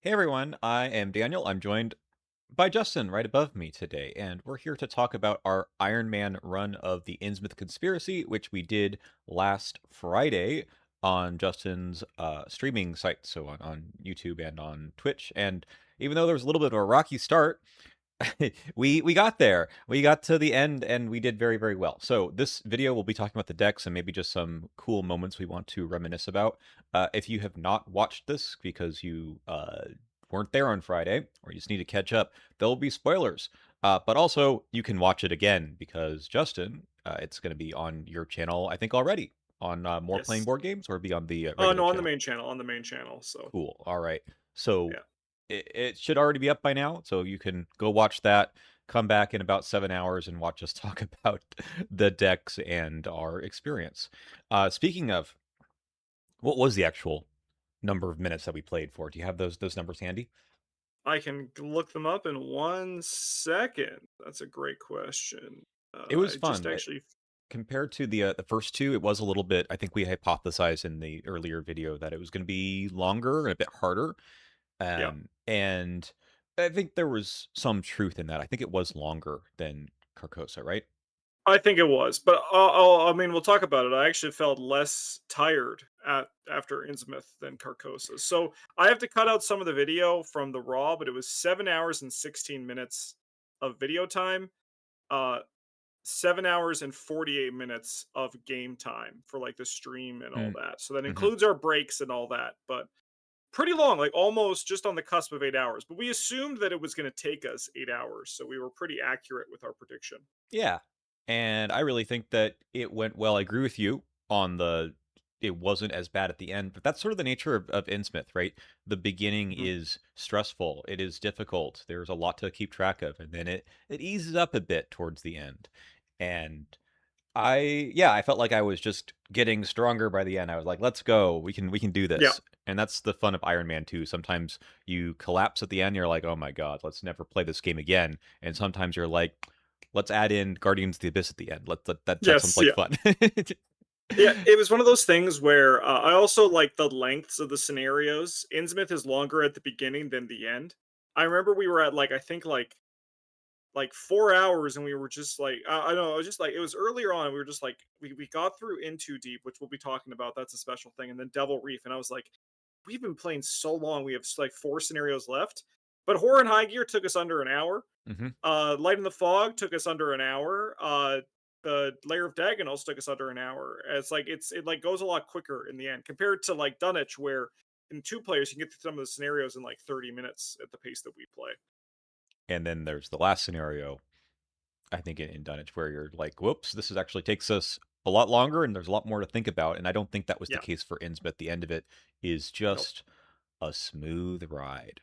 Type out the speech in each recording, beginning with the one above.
Hey everyone, I am Daniel. I'm joined by Justin right above me today, and we're here to talk about our Ironman run of the Innsmouth Conspiracy, which we did last Friday on Justin's streaming site, so on YouTube and on Twitch. And even though there was a little bit of a rocky start, we got there. We got to the end and we did very, very well. So this video we'll be talking about the decks and maybe just some cool moments we want to reminisce about. If you have not watched this because you weren't there on Friday or you just need to catch up, there'll be spoilers. But also you can watch it again because Justin, it's going to be on your channel, I think already on More Playing Yes. Board Games or be on the Oh, regular no, on the channel. main channel, so, Cool. All right. So yeah. it should already be up by now. So you can go watch that. Come back in about 7 hours and watch us talk about the decks and our experience. Speaking of, what was the actual number of minutes that we played for? Do you have those numbers handy? I can look them up in 1 second. That's a great question. It was I just fun. actually Compared to the first two, it was a little bit. I think we hypothesized in the earlier video that it was going to be longer and a bit harder. yeah, And I think there was some truth in that. I think it was longer than Carcosa, right? I think it was, but, I mean, we'll talk about it. I actually felt less tired after Innsmouth than Carcosa. So, I have to cut out some of the video from the raw, but it was 7 hours and 16 minutes of video time, uh, 7 hours and 48 minutes of game time for, like, the stream and all Mm, that. So that mhm. includes our breaks and all that, but pretty long, like, almost just on the cusp of 8 hours, but we assumed that it was gonna take us 8 hours, so we were pretty accurate with our prediction. Yeah, and I really think that it went well. I agree with you on the it wasn't as bad at the end, but that's sort of the nature of Innsmouth, right? The beginning Mhm. is stressful, it is difficult, there's a lot to keep track of, and then it eases up a bit towards the end. And I felt like I was just getting stronger by the end. I was like, "Let's go. We can do Yeah. this." And that's the fun of Iron Man 2. Sometimes you collapse at the end, you're like, "Oh my god, let's never play this game again." And sometimes you're like, "Let's add in Guardians of the Abyss at the end. That sounds Yes, like yeah. fun." Yeah, it was one of those things where, I also like the lengths of the scenarios. Innsmouth is longer at the beginning than the end. I remember we were at, like, I think, like 4 hours and we were just like I don't know, it was just like it was earlier on, we were just like we got through In Too Deep, which we'll be talking about, that's a special thing, and then Devil Reef, and I was like, "We've been playing so long, we have like 4 scenarios left." But Horror and High Gear took us under an hour. Mhm. Light in the Fog took us under an hour. The Lair of Dagonels took us under an hour. It like goes a lot quicker in the end compared to like Dunwich, where in 2 players you can get through some of the scenarios in like 30 minutes at the pace that we play. And then there's the last scenario, I think in Dunwich, where you're like, "Whoops, this is actually takes us a lot longer and there's a lot more to think about." And I don't think that was the Yeah. case for Innsmouth. The end of it is Nope. just a smooth ride.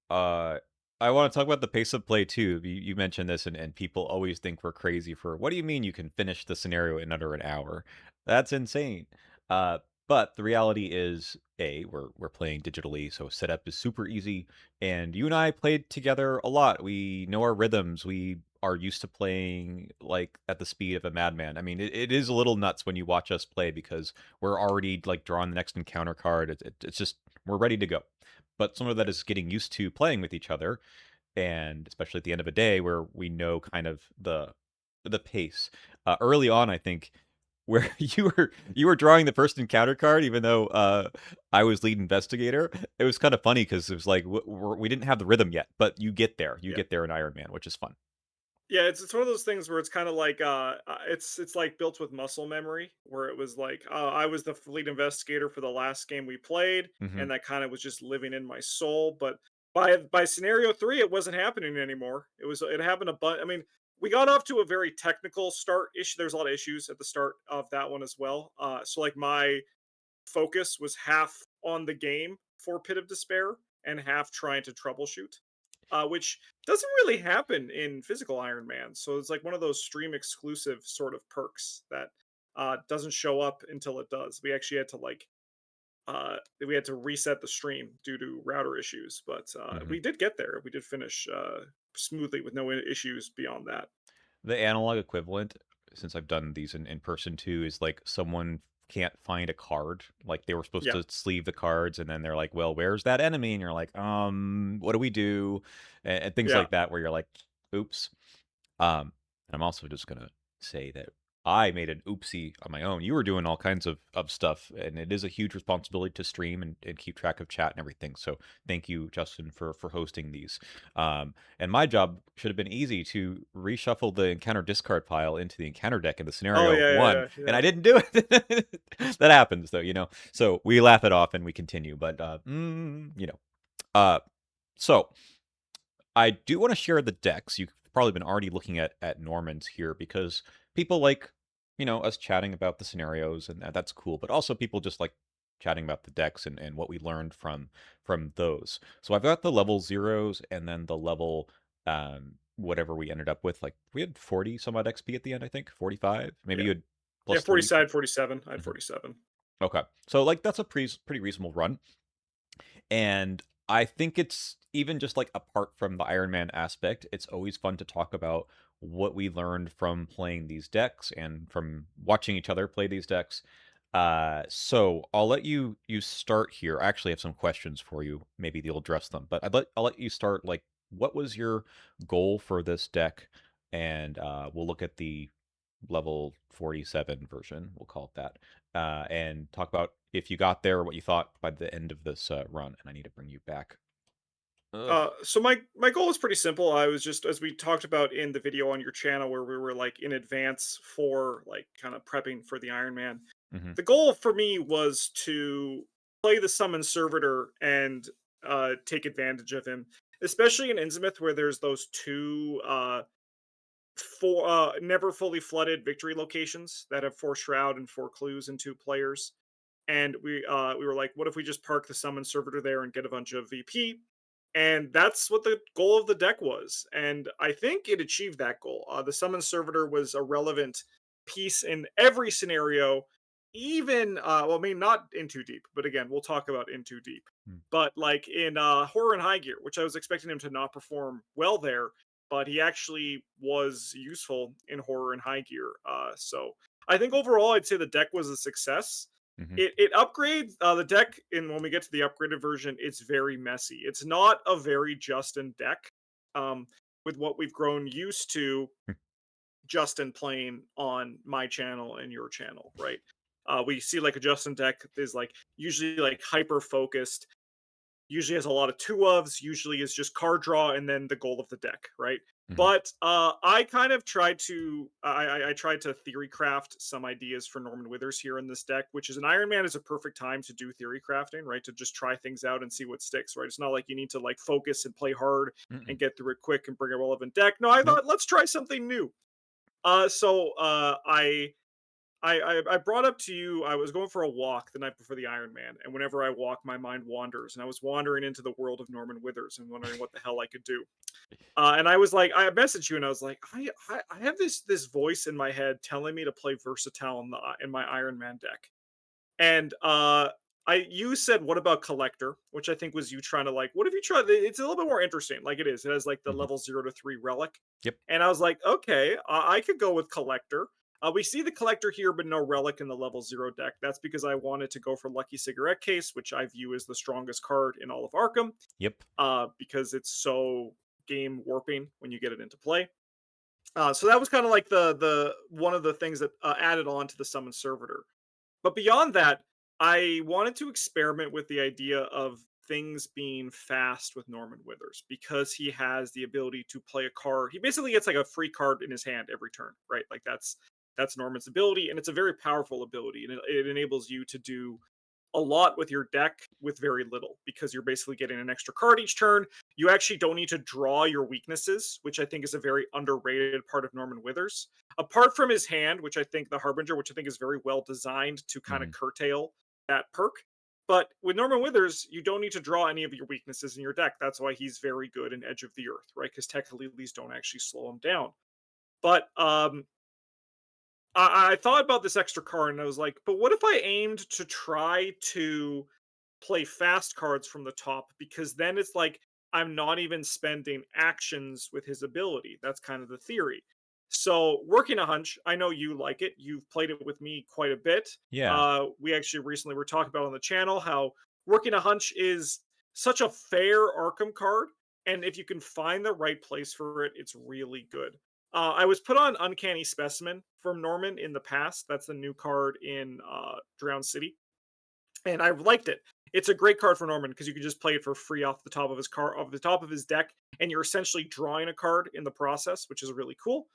Uh, I want to talk about the pace of play too. You mentioned this, and people always think we're crazy for what do you mean you can finish the scenario in under an hour? That's insane. Uh, but the reality is, we're playing digitally, so setup is super easy. And you and I played together a lot. We know our rhythms. We are used to playing like at the speed of a madman. I mean, it is a little nuts when you watch us play because we're already like drawing the next encounter card. It's just we're ready to go, but some of that Yeah. is getting used to playing with each other, and especially at the end of a day where we know kind of the pace. Early on, I think where you were drawing the first encounter card, even though I was lead investigator. It was kind of funny because it was like we didn't have the rhythm yet, but you Yeah. get there in Iron Man, which is fun. Yeah, it's one of those things where it's kind of like it's like built with muscle memory, where it was like I was the lead investigator for the last game we played, Hmm. and that kind of was just living in my soul. But by scenario 3, it wasn't happening anymore. It happened a bunch. I mean, we got off to a very technical start issue. There's a lot of issues at the start of that one as well. So like my focus was half on the game for Pit of Despair and half trying to troubleshoot, which doesn't really happen in physical Iron Man. So it's like one of those stream exclusive sort of perks that doesn't show up until it does. We actually had to we had to reset the stream due to router issues, but Hmm. we did get there. We did finish smoothly with no issues beyond that. The analog equivalent, since I've done these in person too, is like someone can't find a card. Like they were supposed Yeah, to sleeve the cards, and then they're like, "Well, where's that enemy?" And you're like, what do we do?" And things yeah. like that, where you're like, "Oops." And I'm also just gonna say that I made an oopsie on my own. You were doing all kinds of stuff, and it is a huge responsibility to stream and keep track of chat and everything. So thank you, Justin, for hosting these. And my job should have been easy to reshuffle the encounter discard pile into the encounter deck in the Oh, scenario yeah, one, yeah, yeah, and yeah. I didn't do it. That happens, though, you know. So we laugh it off and we continue. But you know, uh, so I do want to share the decks. You've probably been already looking at Norman's here because people like, us chatting about the scenarios, and that's cool. But also people just like chatting about the decks and what we learned from those. So I've got the level zeros and then the level whatever we ended up with. Like we had 40 some odd XP at the end, I think 45. Maybe Yeah. you had Yeah, plus 40 30. side, 47. I had Mhm. 47. Okay, so like that's a pretty reasonable run. And I think it's even just like apart from the Iron Man aspect, it's always fun to talk about what we learned from playing these decks and from watching each other play these decks. So I'll let you start here. I actually have some questions for you. Maybe you'll address them, but I'll let you start. Like, what was your goal for this deck? And we'll look at the level 47 version. We'll call it that, and talk about if you got there, what you thought by the end of this run. And I need to bring you back. Ugh. So my goal was pretty simple. I was just, as we talked about in the video on your channel where we were like in advance for like kind of prepping for the Iron Man. Hmm. The goal for me was to play the summon servitor and take advantage of him, especially in Innsmouth where there's those two four never fully flooded victory locations that have four shroud and four clues and two players. And we were like, what if we just park the summon servitor there and get a bunch of VP? And that's what the goal of the deck was. And I think it achieved that goal. The summon servitor was a relevant piece in every scenario, even, well, I mean, not in too deep, but again, we'll talk about in too deep. But like in horror and high gear, which I was expecting him to not perform well there, but he actually was useful in horror and high gear. So I think overall, I'd say the deck was a success. Hmm. It upgrades the deck, and when we get to the upgraded version, it's very messy. It's not a very Justin deck, um, with what we've grown used to Justin playing on my channel and your channel, right? We see like a Justin deck is like usually like hyper focused, usually has a lot of two ofs, usually is just card draw and then the goal of the deck, right? Hmm. But I kind of tried to I tried to theory craft some ideas for Norman Withers here in this deck, which is an Iron Man is a perfect time to do theory crafting, right? To just try things out and see what sticks, right? It's not like you need to like focus and play hard Mm-mm. and get through it quick and bring a relevant deck. No, I Nope. thought let's try something new. I brought up to you. I was going for a walk the night before the Iron Man, and whenever I walk, my mind wanders, and I was wandering into the world of Norman Withers and wondering what the hell I could do. And I was like, I messaged you, and I was like, I have this voice in my head telling me to play versatile in my Iron Man deck, and I you said what about collector, which I think was you trying to like, what if you try? It's a little bit more interesting. Like it is. It has like the Hmm. level 0 to 3 relic, Yep. and I was like, okay, I could go with collector. We see the collector here, but no relic in the level 0 deck. That's because I wanted to go for Lucky Cigarette Case, which I view as the strongest card in all of Arkham, Yep. because it's so game warping when you get it into play. So that was kind of like the one of the things that added on to the summon servitor. But beyond that, I wanted to experiment with the idea of things being fast with Norman Withers because he has the ability to play a card. He basically gets like a free card in his hand every turn, right? Like that's Norman's ability, and it's a very powerful ability, and it enables you to do a lot with your deck with very little because you're basically getting an extra card each turn. You actually don't need to draw your weaknesses, which I think is a very underrated part of Norman Withers. Apart from his hand, which I think the Harbinger, which I think is very well designed to kind of Hmm. curtail that perk. But with Norman Withers, you don't need to draw any of your weaknesses in your deck. That's why he's very good in Edge of the Earth, right? Because technically these don't actually slow him down. But I thought about this extra card and I was like, but what if I aimed to try to play fast cards from the top? Because then it's like I'm not even spending actions with his ability. That's kind of the theory. So, working a hunch, I know you like it. You've played it with me quite a bit. Yeah. We actually recently were talking about on the channel how working a hunch is such a fair Arkham card, and if you can find the right place for it, it's really good. I was put on Uncanny Specimen from Norman in the past. That's the new card in Drown City, and I liked it. It's a great card for Norman because you can just play it for free off the top of his car, off the top of his deck, and you're essentially drawing a card in the process, which is really cool.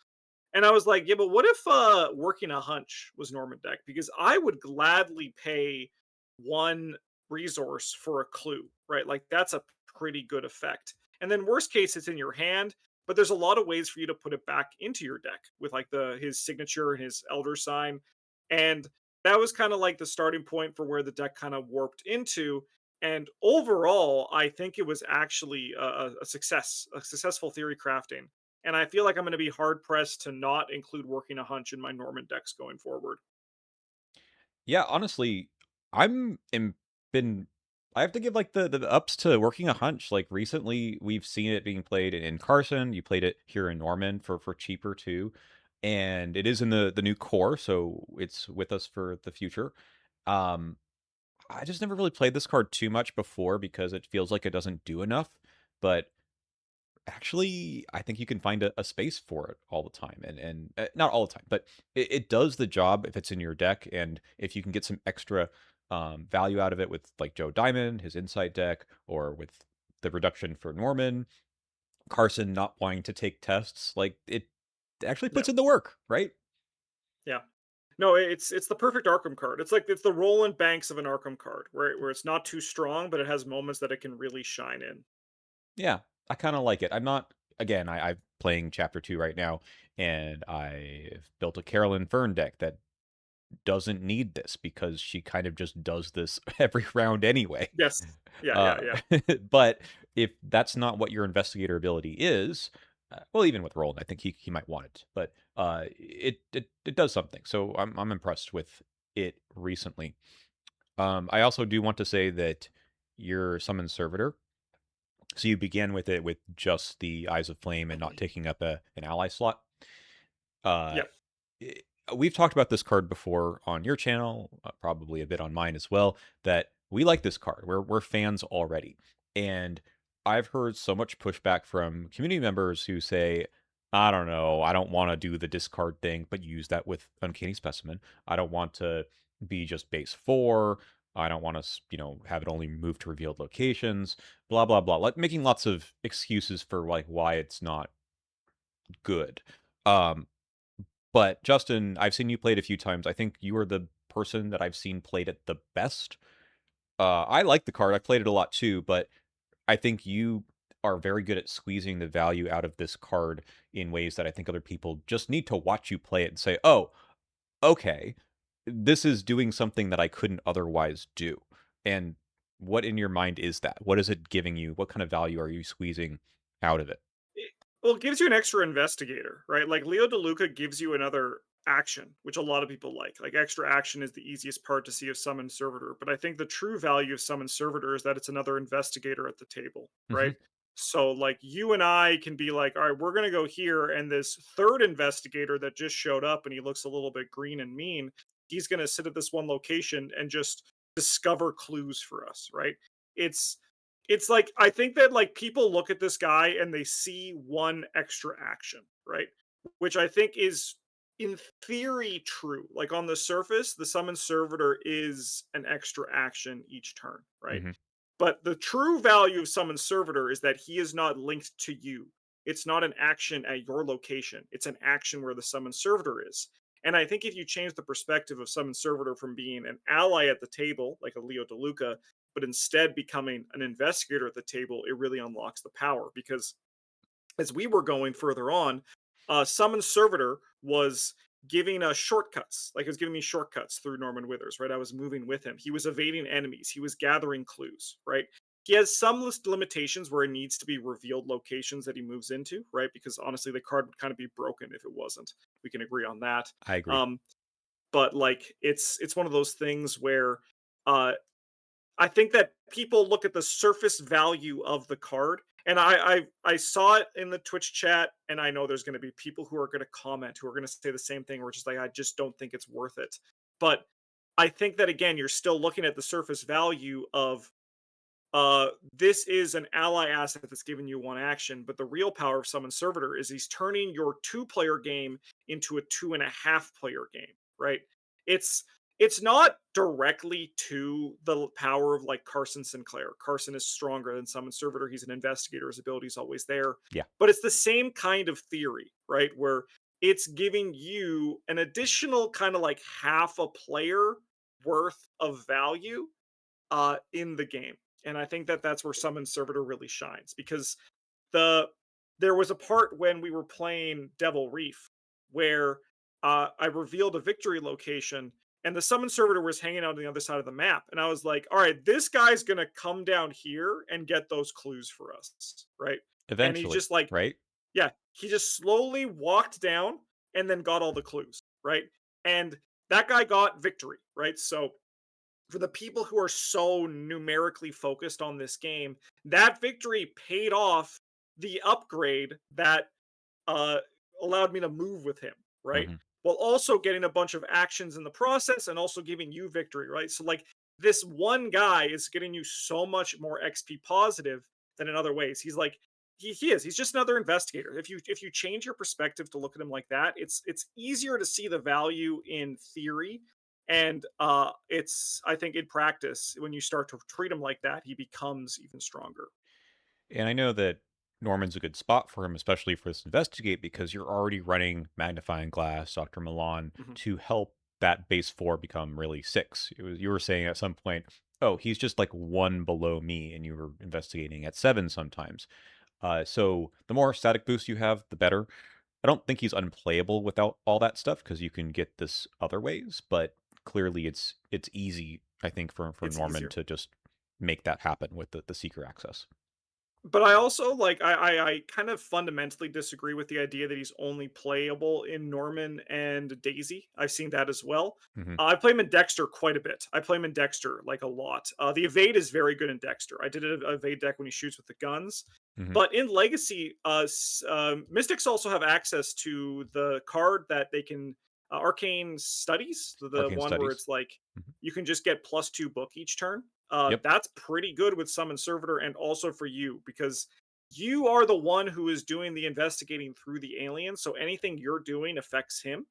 And I was like, yeah, but what if working a hunch was Norman deck? Because I would gladly pay one resource for a clue, right? Like that's a pretty good effect. And then worst case, it's in your hand, but there's a lot of ways for you to put it back into your deck with like the his signature and his elder sign. And that was kind of like the starting point for where the deck kind of warped into. And overall, I think it was actually a success, a successful theory crafting, and I feel like I'm going to be hard pressed to not include working a hunch in my Norman decks going forward. Yeah, honestly, I'm am been I have to give, like, the ups to working a hunch. Like, recently, we've seen it being played in Carson, you played it here in Norman for cheaper too, and it is in the new core, so it's with us for the future. Um, I just never really played this card too much before because it feels like it doesn't do enough, but actually, I think you can find a space for it all the time, and not all the time, but it does the job if it's in your deck, and if you can get some extra value out of it with like Joe Diamond, his Insight deck, or with the reduction for Norman, Carson not wanting to take tests, like it actually Yeah, puts in the work, right? yeah. No, it's the perfect Arkham card. It's like it's the Roland Banks of an Arkham card, where it's not too strong, but it has moments that it can really shine in. Yeah, I kind of like it. I'm not again. I'm playing Chapter 2 right now, and I've built a Carolyn Fern deck that doesn't need this because she kind of just does this every round anyway. Yes. Yeah, Uh, yeah, yeah, but if that's not what your investigator ability is, well, even with Roland, I think he might want it, but it does something. So I'm impressed with it recently. I also do want to say that your summon servitor. So you began with it with just the Eyes of Flame and not taking up an ally slot. Uh, yeah. eh, we've talked about this card before on your channel, probably a bit on mine as well, that we like this card. We're fans already. And I've heard so much pushback from community members who say, I don't know, I don't want to do the discard thing, but use that with Uncanny Specimen. I don't want to be just base 4. I don't want to, have it only move to revealed locations, blah blah blah. Like making lots of excuses for like why it's not good. Um, but Justin, I've seen you play it a few times. I think you are the person that I've seen played it the best. I like the card. I've played it a lot too, but I think you are very good at squeezing the value out of this card in ways that I think other people just need to watch you play it and say, "Oh, okay, this is doing something that I couldn't otherwise do." And what in your mind is that? What is it giving you? What kind of value are you squeezing out of it? Well, it gives you an extra investigator, right? Like Leo DeLuca gives you another action, which a lot of people like. Like extra action is the easiest part to see of Summon Servitor, but I think the true value of Summon Servitor is that it's another investigator at the table, right? Mhm. So like you and I can be like, all right, we're gonna go here, and this third investigator that just showed up and he looks a little bit green and mean, he's gonna sit at this one location and just discover clues for us, right? It's it's like I think that like people look at this guy and they see one extra action, right? Which I think is in theory true. Like on the surface, the summon servitor is an extra action each turn, right? Mhm. But the true value of summon servitor is that he is not linked to you. It's not an action at your location. It's an action where the summon servitor is. And I think if you change the perspective of summon servitor from being an ally at the table, like a Leo DeLuca, but instead becoming an investigator at the table, it really unlocks the power. Because as we were going further on, Summon Servitor was giving us shortcuts. Like it was giving me shortcuts through Norman Withers, right? I was moving with him. He was evading enemies. He was gathering clues, right? He has some limitations where it needs to be revealed locations that he moves into, right? Because honestly, the card would kind of be broken if it wasn't. We can agree on that. I agree. Um, but like it's one of those things where uh I think that people look at the surface value of the card And I saw it in the Twitch chat, and I know there's going to be people who are going to comment who are going to say the same thing. We're just like, I just don't think it's worth it. But I think that again, you're still looking at the surface value of this is an ally asset that's giving you one action, but the real power of Summon Servitor is he's turning your two-player game into a two and a half player game, right? It's it's not directly to the power of like Carson Sinclair. Carson is stronger than Summon Servitor. He's an investigator. His ability is always there. Yeah. But it's the same kind of theory, right? Where it's giving you an additional kind of like half a player worth of value in the game. And I think that that's where Summon Servitor really shines because the there was a part when we were playing Devil Reef where I revealed a victory location and the Summon Servitor was hanging out on the other side of the map. And I was like, all right, this guy's going to come down here and get those clues for us. Right. And he Eventually, just like, right? yeah, he just slowly walked down and then got all the clues. Right. And that guy got victory. Right. So for the people who are so numerically focused on this game, that victory paid off the upgrade that uh, allowed me to move with him, right? Mhm. While also getting a bunch of actions in the process and also giving you victory, right? So like this one guy is getting you so much more XP positive than in other ways. He's like he is. He's just another investigator. If you change your perspective to look at him like that, it's easier to see the value in theory. And it's I think in practice, when you start to treat him like that, he becomes even stronger. And I know that Norman's a good spot for him, especially for this investigate, because you're already running magnifying glass, Dr. Milan, Mhm. to help that base four become really six. You were saying at some point, oh, he's just like one below me, and you were investigating at seven sometimes. So the more static boost you have, the better. I don't think he's unplayable without all that stuff because you can get this other ways, but clearly it's easy, I think, for It's Norman easier. to just make that happen with the seeker access. But I also like I kind of fundamentally disagree with the idea that he's only playable in Norman and Daisy. I've seen that as well. Hmm. I play him in Dexter quite a bit. I play him in Dexter like a lot. The evade is very good in Dexter. I did an evade deck when he shoots with the guns. Hmm. But in Legacy, Mystics also have access to the card that they can Arcane Studies, the Arcane one where studies. it's like Mhm. you can just get +2 book each turn. Yep, That's pretty good with Summon Servitor and also for you because you are the one who is doing the investigating through the alien. So anything you're doing affects him.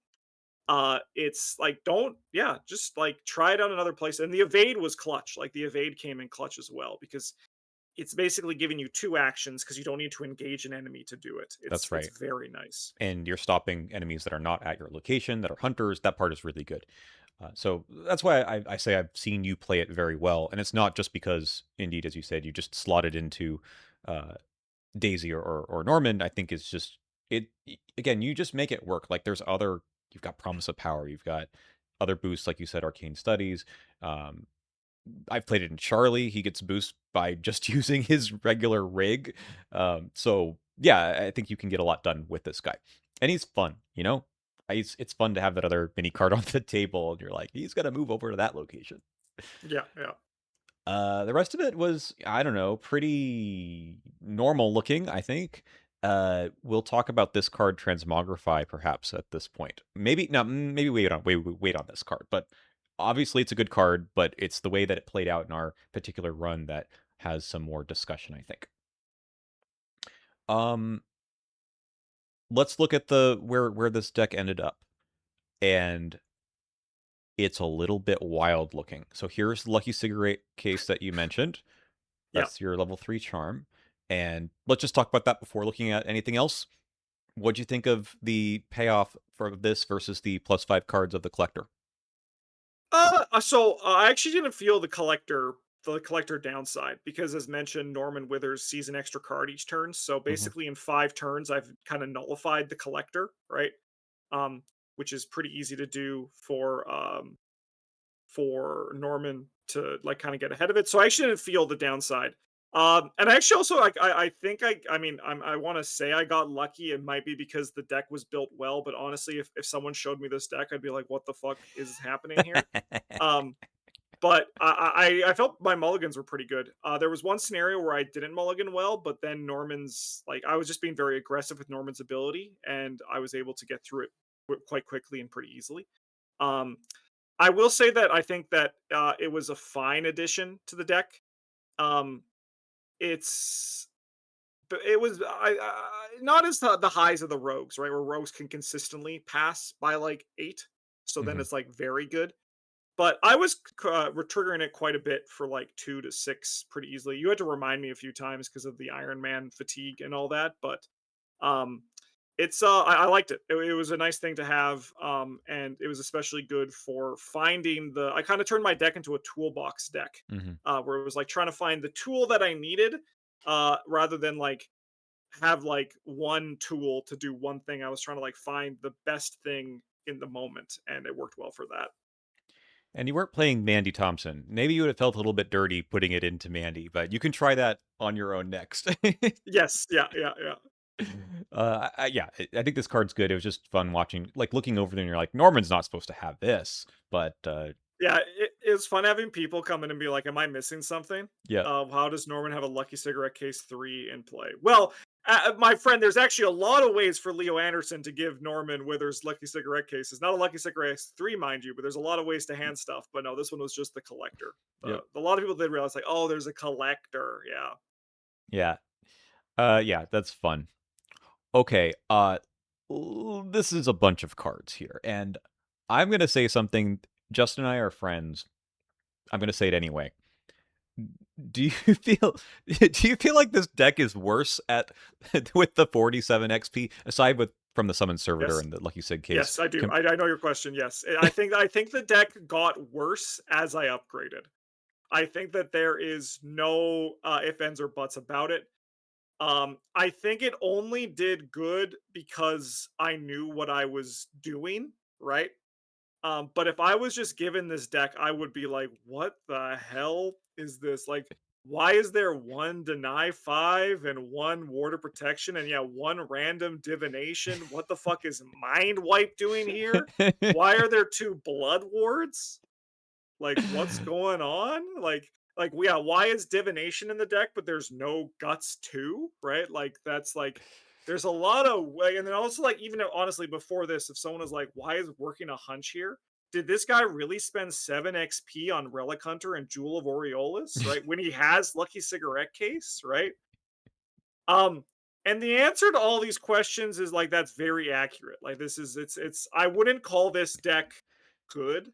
It's like don't yeah, just like try it out another place. And the evade was clutch. Like the evade came in clutch as well because it's basically giving you two actions because you don't need to engage an enemy to do it. that's It's right. very nice. And you're stopping enemies that are not at your location, that are hunters. That part is really good. So that's why I say I've seen you play it very well, and it's not just because, indeed, as you said, you just slotted into uh, Daisy or Norman. I think it's just again. You just make it work. Like there's other. You've got Promise of Power. You've got other boosts, like you said, Arcane Studies. Um, I've played it in Charlie. He gets boost by just using his regular rig. So yeah, I think you can get a lot done with this guy, and he's fun. It's fun to have that other mini card on the table, and you're like, he's gonna move over to that location. Yeah, yeah. The rest of it was, I don't know, pretty normal looking, I think. We'll talk about this card Transmogrify perhaps at this point. Maybe no, maybe wait on this card. But obviously it's a good card, but it's the way that it played out in our particular run that has some more discussion, I think. Um, let's look at the where this deck ended up. And it's a little bit wild looking. So here's the Lucky Cigarette case that you mentioned. Yeah. That's your level 3 charm. And let's just talk about that before looking at anything else. What'd you think of the payoff for this versus the +5 cards of the collector? I actually didn't feel the collector downside because as mentioned, Norman Withers sees an extra card each turn. So Hmm. basically in 5 turns, I've kind of nullified the collector, right? Um, which is pretty easy to do for Norman to like kind of get ahead of it. So I actually didn't feel the downside. And actually also like I think I mean I want to say I got lucky. It might be because the deck was built well, but honestly, if someone showed me this deck, I'd be like, what the fuck is happening here? Um, But I felt my mulligans were pretty good. There was one scenario where I didn't mulligan well, but then Norman's like I was just being very aggressive with Norman's ability, and I was able to get through it quite quickly and pretty easily. Um, I will say that I think that it was a fine addition to the deck. Um, it's but it was not as the highs of the rogues, right? Where rogues can consistently pass by like 8, so then Mhm, it's like very good. But I was triggering it quite a bit for like 2 to 6 pretty easily. You had to remind me a few times because of the Iron Man fatigue and all that, but um, I liked it. It was a nice thing to have, and it was especially good for finding the. I kind of turned my deck into a toolbox deck, mhm. where it was like trying to find the tool that I needed, rather than like have like one tool to do one thing. I was trying to like find the best thing in the moment, and it worked well for that. And you weren't playing Mandy Thompson. Maybe you would have felt a little bit dirty putting it into Mandy, but you can try that on your own next. Yes, yeah, yeah, yeah. Yeah, I think this card's good. It was just fun watching, like looking over there, and you're like, Norman's not supposed to have this, but Yeah, it was fun having people come in and be like, "Am I missing something? yeah, How does Norman have a Lucky Cigarette Case 3 in play?" Well, my friend, there's actually a lot of ways for Leo Anderson to give Norman Withers Lucky Cigarette Cases. Not a Lucky Cigarette Case 3, mind you, but there's a lot of ways to hand stuff. But no, this one was just the collector. yep, A lot of people did realize, like, oh, there's a collector. Yeah. yeah, yeah, that's fun. Okay, this is a bunch of cards here, and I'm gonna say something. Justin and I are friends. I'm gonna say it anyway. Do you feel do you feel like this deck is worse at with the 47 XP aside with from the summon servitor Yes. and the lucky sig case? Yes, I do. I know your question. Yes, I think the deck got worse as I upgraded. I think that there is no if ands or buts about it. I think it only did good because I knew what I was doing, right? But if I was just given this deck, I would be like, what the hell is this? Like, why is there one deny 5 and one water protection and yeah, one random divination? What the fuck is mind wipe doing here? Why are there two blood wards? Like, what's going on? Yeah, why is divination in the deck, but there's no guts too, right? Like, that's like, there's a lot of way, and then also like even honestly before this, if someone is like, why is working a hunch here? Did this guy really spend 7 XP on Relic Hunter and Jewel of Aureolus, right? When he has Lucky Cigarette Case, right? Um, and the answer to all these questions is like that's very accurate. Like this is it's I wouldn't call this deck good.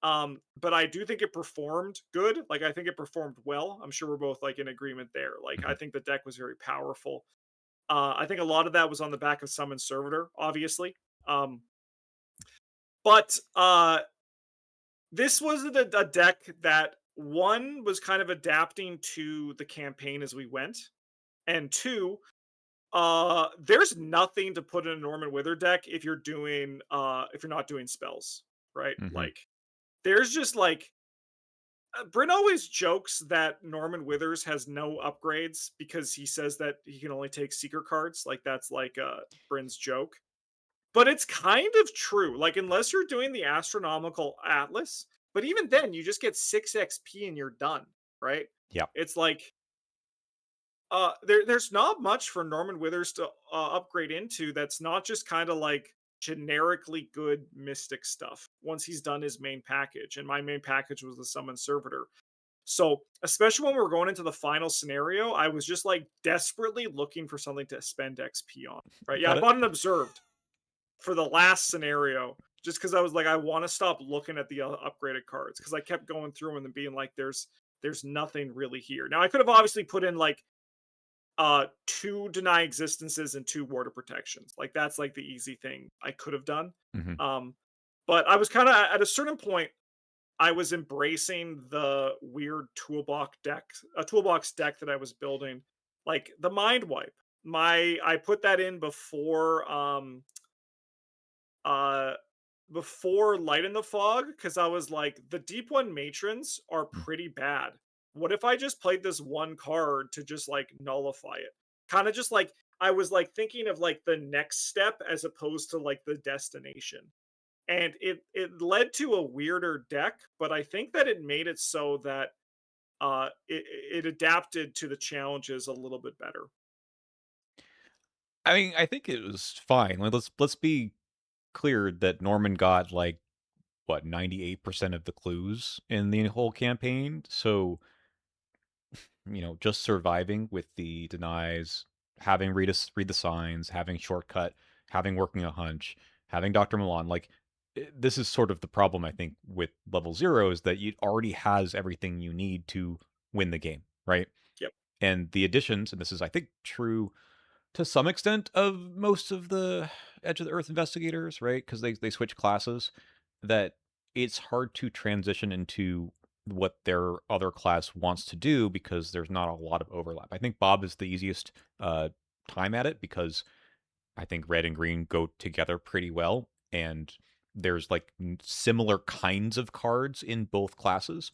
But I do think it performed good. Like I think it performed well. I'm sure we're both like in agreement there. Like I Mhm. think the deck was very powerful. I think a lot of that was on the back of Summon Servitor, obviously. Um, but this was a deck that one was kind of adapting to the campaign as we went, and two, there's nothing to put in a Norman Wither deck if you're not doing spells, right? Mhm. Like there's just like Bryn always jokes that Norman Withers has no upgrades because he says that he can only take seeker cards. Like that's like Bryn's joke. But it's kind of true. Like unless you're doing the astronomical atlas, but even then you just get 6 XP and you're done, right? Yeah. It's like there's not much for Norman Withers to upgrade into that's not just kind of like generically good mystic stuff once he's done his main package. And my main package was the Summon Servitor. So, especially when we were going into the final scenario, I was just like desperately looking for something to spend XP on. Right. Yeah, I Got it. bought an Observed for the last scenario just because I was like, I want to stop looking at the upgraded cards because I kept going through and then being like, there's nothing really here. Now I could have obviously put in like 2 deny existences and 2 water protections. Like that's like the easy thing I could have done. Mhm. Um, but I was kind of at a certain point, I was embracing the weird toolbox deck that I was building, like the mind wipe. I put that in uh before Light in the Fog because I was like, the Deep One matrons are Mm. pretty bad. What if I just played this one card to just like nullify it? Kind of just like I was like thinking of like the next step as opposed to like the destination. and it led to a weirder deck, but I think that it made it so that it adapted to the challenges a little bit better. I mean, I think it was fine. Like, let's be clear that Norman got like what 98% of the clues in the whole campaign. So just surviving with the denies, having read the signs, having shortcut, having working a hunch, having Dr. Milan, like this is sort of the problem I think with level 0 is that it already has everything you need to win the game, right? Yep. And the additions, and this is I think true to some extent of most of the Edge of the Earth investigators, right? Because they switch classes, that it's hard to transition into what their other class wants to do because there's not a lot of overlap. I think Bob is the easiest time at it because I think red and green go together pretty well, and there's like similar kinds of cards in both classes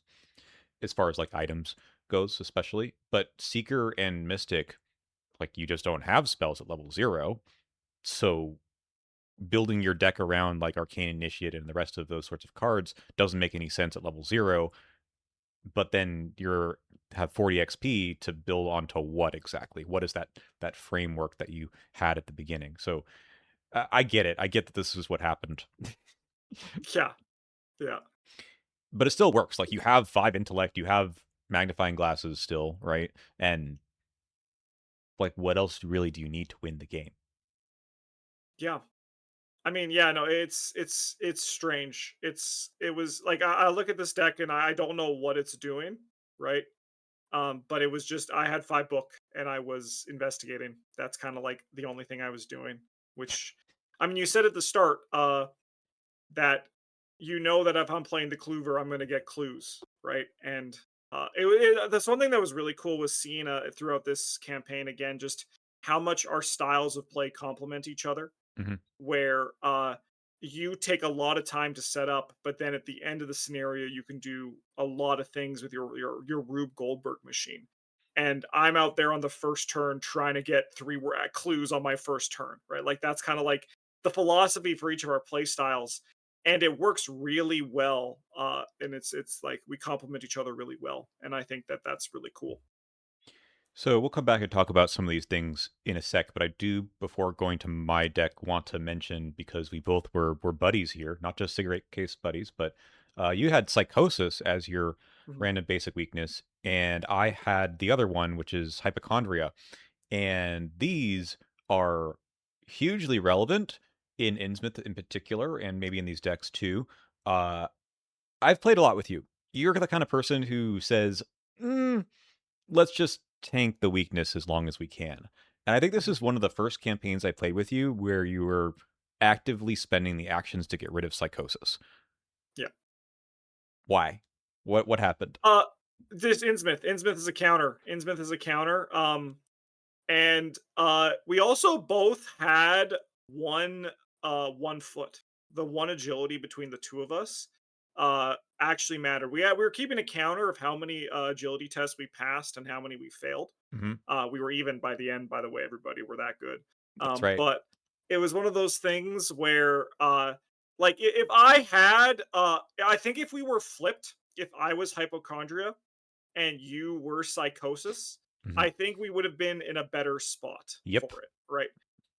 as far as like items goes, especially. But Seeker and Mystic, like you just don't have spells at level 0. So building your deck around like Arcane Initiate and the rest of those sorts of cards doesn't make any sense at level 0, but then you're have 40 XP to build onto what exactly? What is that framework that you had at the beginning? So I get it. I get that this is what happened. Yeah. Yeah. But it still works. Like you have 5 intellect, you have magnifying glasses still, right? And like what else really do you need to win the game? Yeah. I mean, yeah, no, it's strange. It was like I look at this deck and I don't know what it's doing, right? But it was just I had 5 book and I was investigating. That's kind of like the only thing I was doing. Which, I mean, you said at the start that you know that if I'm playing the Clover, I'm going to get clues, right? And that's one thing that was really cool was seeing throughout this campaign again, just how much our styles of play complement each other Mhm. where you take a lot of time to set up, but then at the end of the scenario, you can do a lot of things with your Rube Goldberg machine. And I'm out there on the first turn trying to get clues on my first turn, right? Like that's kind of like the philosophy for each of our play styles, and it works really well. And it's like we complement each other really well, and I think that that's really cool. So we'll come back and talk about some of these things in a sec, but I do, before going to my deck, want to mention because we both were buddies here, not just cigarette case buddies, but you had psychosis as your Mhm. random basic weakness, and I had the other one, which is hypochondria, and these are hugely relevant in Innsmouth in particular, and maybe in these decks too. Uh, I've played a lot with you. You're the kind of person who says, "Mm, let's just tank the weakness as long as we can." And I think this Mhm. is one of the first campaigns I played with you where you were actively spending the actions to get rid of psychosis. Yeah. Why? What happened? Uh, this Innsmouth. Innsmouth is a counter. Innsmouth is a counter. And we also both had one 1 foot. The one agility between the two of us actually mattered. We were keeping a counter of how many agility tests we passed and how many we failed. Mhm. We were even by the end, by the way, everybody. We're that good. That's right. But it was one of those things where like if I had I think if we were flipped, if I was hypochondria and you were psychosis, Mhm. I think we would have been in a better spot Yep. for it, right?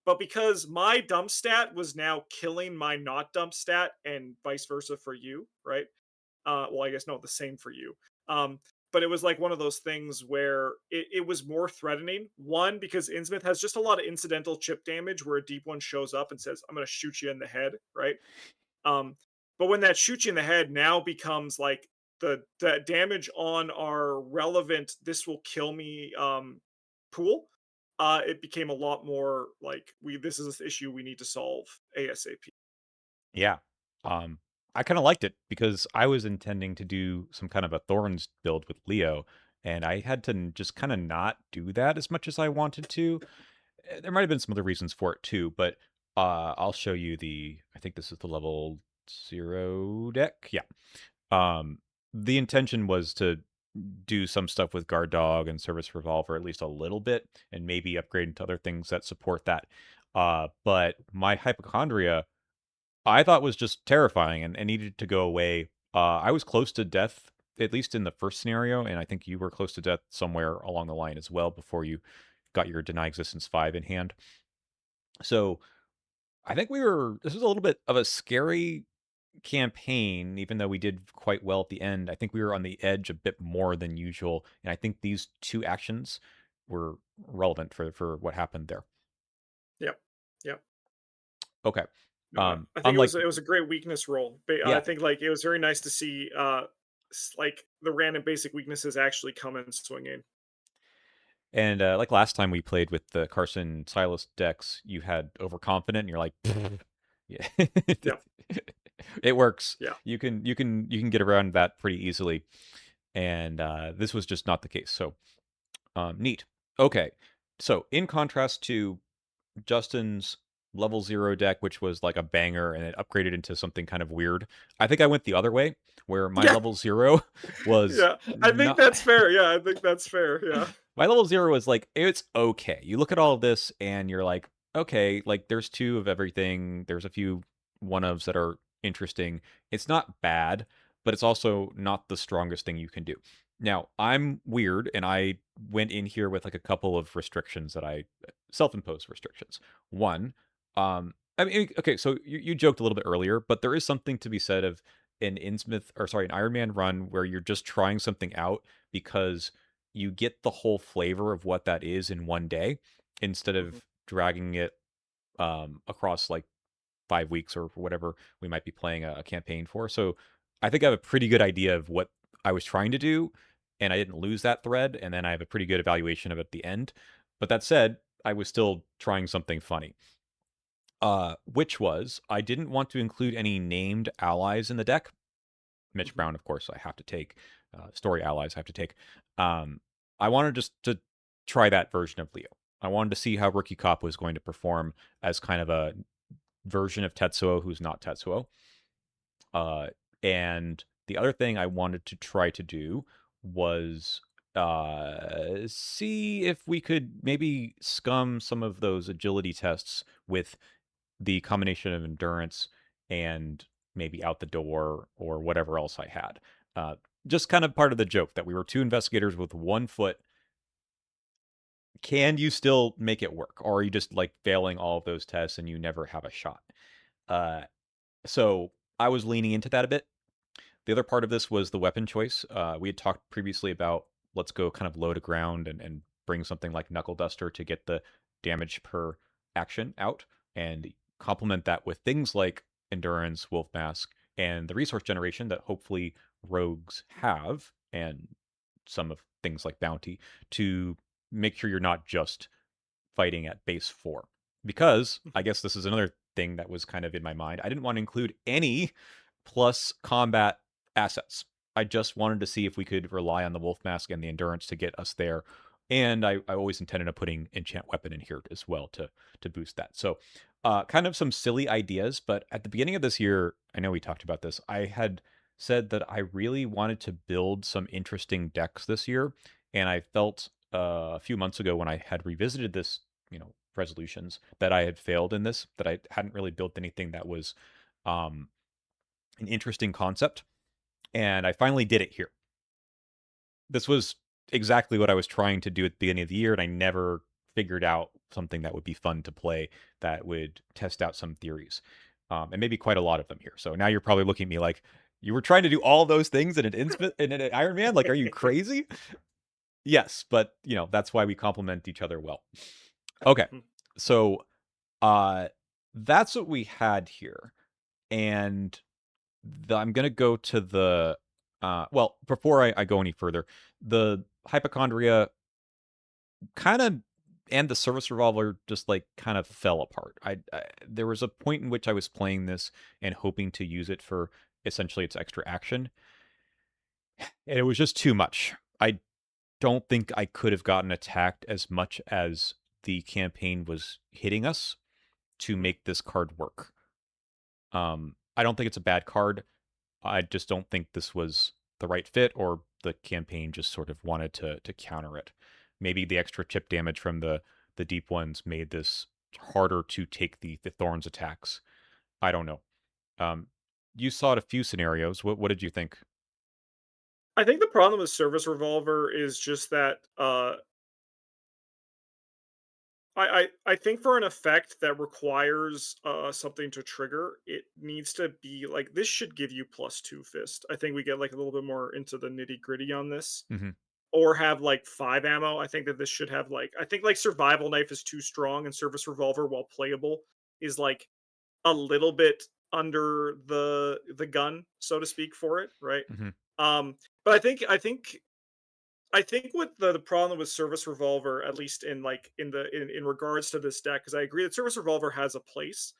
But because my dump stat was now killing my not dump stat and vice versa for you, right? Well, I guess no, the same for you. Um, but it was like one of those things where it was more threatening. One, because Innsmouth has just a lot of incidental chip damage where a deep one shows up and says, I'm going to shoot you in the head, right? Um, but when that shoots you in the head now becomes like the damage on our relevant this will kill me pool, it became a lot more like we this is an issue we need to solve ASAP. Yeah. Um, I kind of liked it because I was intending to do some kind of a Thorns build with Leo, and I had to just kind of not do that as much as I wanted to. There might have been some other reasons for it too, but I'll show you the. I think this is the level 0 deck. Yeah. Um, the intention was to do some stuff with guard dog and service revolver at least a little bit, and maybe upgrade into other things that support that. But my hypochondria I thought was just terrifying and needed to go away. I was close to death, at least in the first scenario, and I think you were close to death somewhere along the line as well before you got your Deny Existence 5 in hand. So I think this was a little bit of a scary campaign, even though we did quite well at the end. I think we were on the edge a bit more than usual, and I think these two actions were relevant for what happened there. Yep. Yep. Okay. No, I think Unlike it was a great weakness role. I yeah, think like it was very nice to see like the random basic weaknesses actually come and swing in. and like last time we played with the Carson Silas decks, you had overconfident, and you're like, yeah, Yeah. it works. Yeah. You can get around that pretty easily, and this was just not the case. So neat. Okay, so in contrast to Justin's level 0 deck, which was like a banger and it upgraded into something kind of weird. I think I went the other way, where my Yeah. level 0 was Yeah. I think not. that's fair. Yeah, I think that's fair. Yeah. My level 0 was like, it's okay. You look at all of this and you're like, okay, like there's two of everything. There's a few one ofs that are interesting. It's not bad, but it's also not the strongest thing you can do. Now, I'm weird and I went in here with like a couple of restrictions that I self-imposed restrictions. One, I mean, okay, so you joked a little bit earlier, but there is something to be said of an Innsmouth or sorry, an Ironman run where you're just trying something out because you get the whole flavor of what that is in one day instead Mhm. of dragging it across like 5 weeks or whatever we might be playing a campaign for. So I think I have a pretty good idea of what I was trying to do, and I didn't lose that thread. And then I have a pretty good evaluation of it at the end. But that said, I was still trying something funny, which was I didn't want to include any named allies in the deck. Mitch Mhm. Brown, of course, I have to take. Story allies I have to take. Um, I wanted just to try that version of Leo. I wanted to see how Rookie Cop was going to perform as kind of a version of Tetsuo who's not Tetsuo. Uh, and the other thing I wanted to try to do was see if we could maybe scum some of those agility tests with the combination of endurance and maybe out the door or whatever else I had. Uh, just kind of part of the joke that we were two investigators with 1 foot. Can you still make it work, or are you just like failing all of those tests and you never have a shot? Uh, so I was leaning into that a bit. The other part of this was the weapon choice. We had talked previously about let's go kind of low to ground and bring something like Knuckle Duster to get the damage per action out and complement that with things like Endurance, Wolf Mask, and the resource generation that hopefully rogues have, and some of things like Bounty to make sure you're not just fighting at base 4. Because I Mhm. guess this is another thing that was kind of in my mind. I didn't want to include any plus combat assets. I just wanted to see if we could rely on the Wolf Mask and the Endurance to get us there. And I always intended on putting Enchant Weapon in here as well to boost that. So kind of some silly ideas, but at the beginning of this year, I know we talked about this. I had said that I really wanted to build some interesting decks this year, and I felt a few months ago when I had revisited this, resolutions that I had failed in this, that I hadn't really built anything that was um, an interesting concept, and I finally did it here. This was exactly what I was trying to do at the beginning of the year, and I never figured out something that would be fun to play that would test out some theories, and maybe quite a lot of them here. So now you're probably looking at me like you were trying to do all those things in an Iron Man. Like, are you crazy? Yes, but that's why we complement each other well. Okay, Mhm. so uh, that's what we had here, and I'm gonna go to the well, before I go any further, the hypochondria kind of and the service revolver just like kind of fell apart. There was a point in which I was playing this and hoping to use it for essentially its extra action, and it was just too much. I don't think I could have gotten attacked as much as the campaign was hitting us to Mhm. make this card work. I don't think it's a bad card. I just don't think this was the right fit, or the campaign just sort of wanted to counter it. Maybe the extra chip damage from the deep ones made this harder to take the thorns attacks. I don't know. Um, you saw it a few scenarios. What did you think? I think the problem with Service Revolver is just that, I think for an effect that requires, something to trigger, it needs to be like this should give you +2 fist. I think we get, like, a little bit more into the nitty-gritty on this, Hmm. or have, like, 5 ammo. I think that this should have, like I think, like, Survival Knife is too strong, and Service Revolver, while playable, is, like, a little bit under the gun, so to speak, for it, right? Hmm. But I think what the problem with Service Revolver, at least in like in regards to this deck, because I agree that Service Revolver has a place,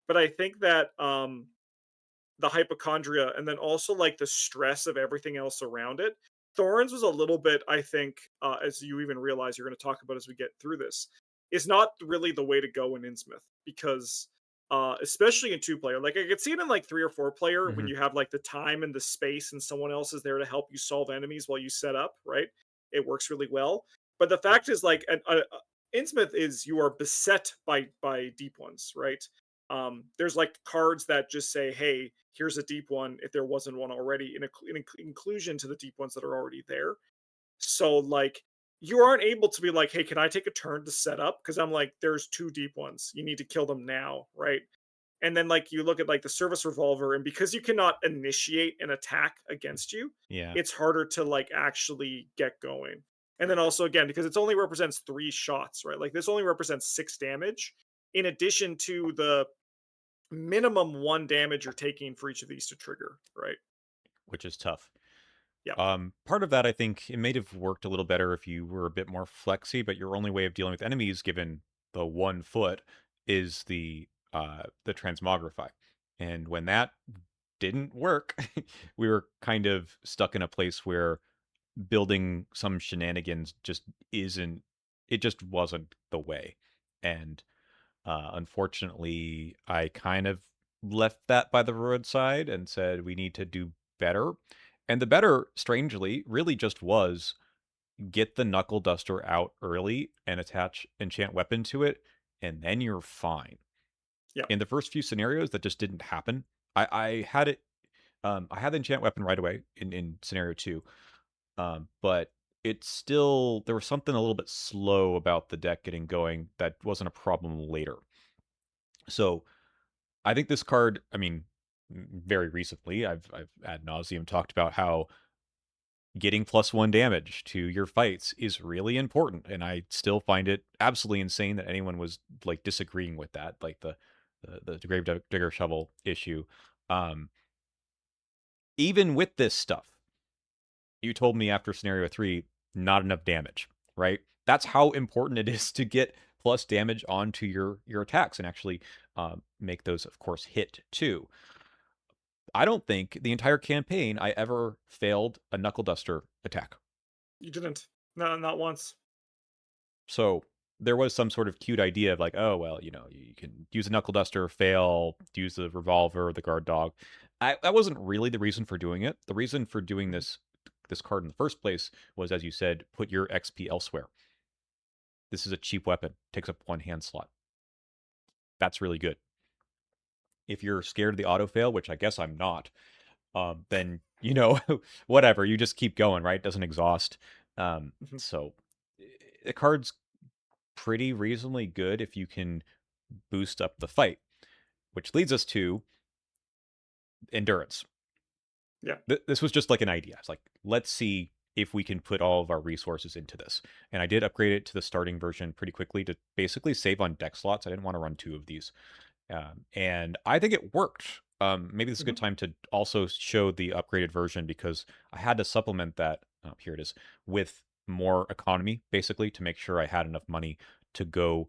but I think that the hypochondria and then also like the stress of everything else around it. Thorns was a little bit, I think, as you even realize you're going to talk about as we get through this, is not really the way to go in Innsmouth because, especially in 2 player, like I could see it in like 3 or 4 player when Hmm. you have like the time and the space and someone else is there to help you solve enemies while you set up, right? It works really well. But the fact is, like, Innsmouth is you are beset by deep ones, right? There's like cards that just say, "Hey, here's a deep one." If there wasn't one already, in inclusion to the deep ones that are already there. So like, you aren't able to be like, "Hey, can I take a turn to set up?" Because I'm like, "There's 2 deep ones. You need to kill them now, right?" And then like you look at like the service revolver, and because you cannot initiate an attack against you, Yeah, it's harder to like actually get going. And then also again, because it only represents 3 shots, right? Like this only represents 6 damage, in addition to the minimum 1 damage you're taking for each of these to trigger, right? which is tough. Yeah. Part of that, I think, it may have worked a little better if you were a bit more flexy, but your only way of dealing with enemies, given the 1 foot, is the transmogrify. And when that didn't work, we were kind of stuck in a place where building some shenanigans just isn't. It just wasn't the way. And unfortunately, I kind of left that by the roadside and said we need to do better. And the better, strangely, really just was get the knuckle duster out early and attach enchant weapon to it, and then you're fine. Yeah. In the first few scenarios, that just didn't happen. I had it. I had the enchant weapon right away in scenario 2, but it's still there was something a little bit slow about the deck getting going that wasn't a problem later. So I think this card, I mean, very recently, I've ad nauseum talked about how getting +1 damage to your fights is really important, and I still find it absolutely insane that anyone was like disagreeing with that, like the grave digger shovel issue. Um, Even with this stuff, you told me after scenario 3, not enough damage, right? That's how important it is to get plus damage onto your attacks and actually make those, of course, hit too. I don't think the entire campaign I ever failed a knuckle duster attack. You didn't. No, not once. So there was some sort of cute idea of like, oh well, you can use a knuckle duster, fail, use the revolver, the guard dog. That wasn't really the reason for doing it. The reason for doing Mhm. this card in the first place was, as you said, put your XP elsewhere. This is a cheap weapon, takes up 1 hand slot. That's really good. If you're scared of the auto fail, which I guess I'm not, then whatever, you just keep going, right? It doesn't exhaust. Mhm. So the card's pretty reasonably good if you can boost up the fight, which leads us to endurance. Yeah. This was just like an idea. It's like, let's see if we can put all of our resources into this. And I did upgrade it to the starting version pretty quickly to basically save on deck slots. I didn't want to run 2 of these. And I think it worked. Maybe this is a Mhm. good time to also show the upgraded version because I had to supplement that. Oh, here it is with more economy, basically, to make sure I had enough money to go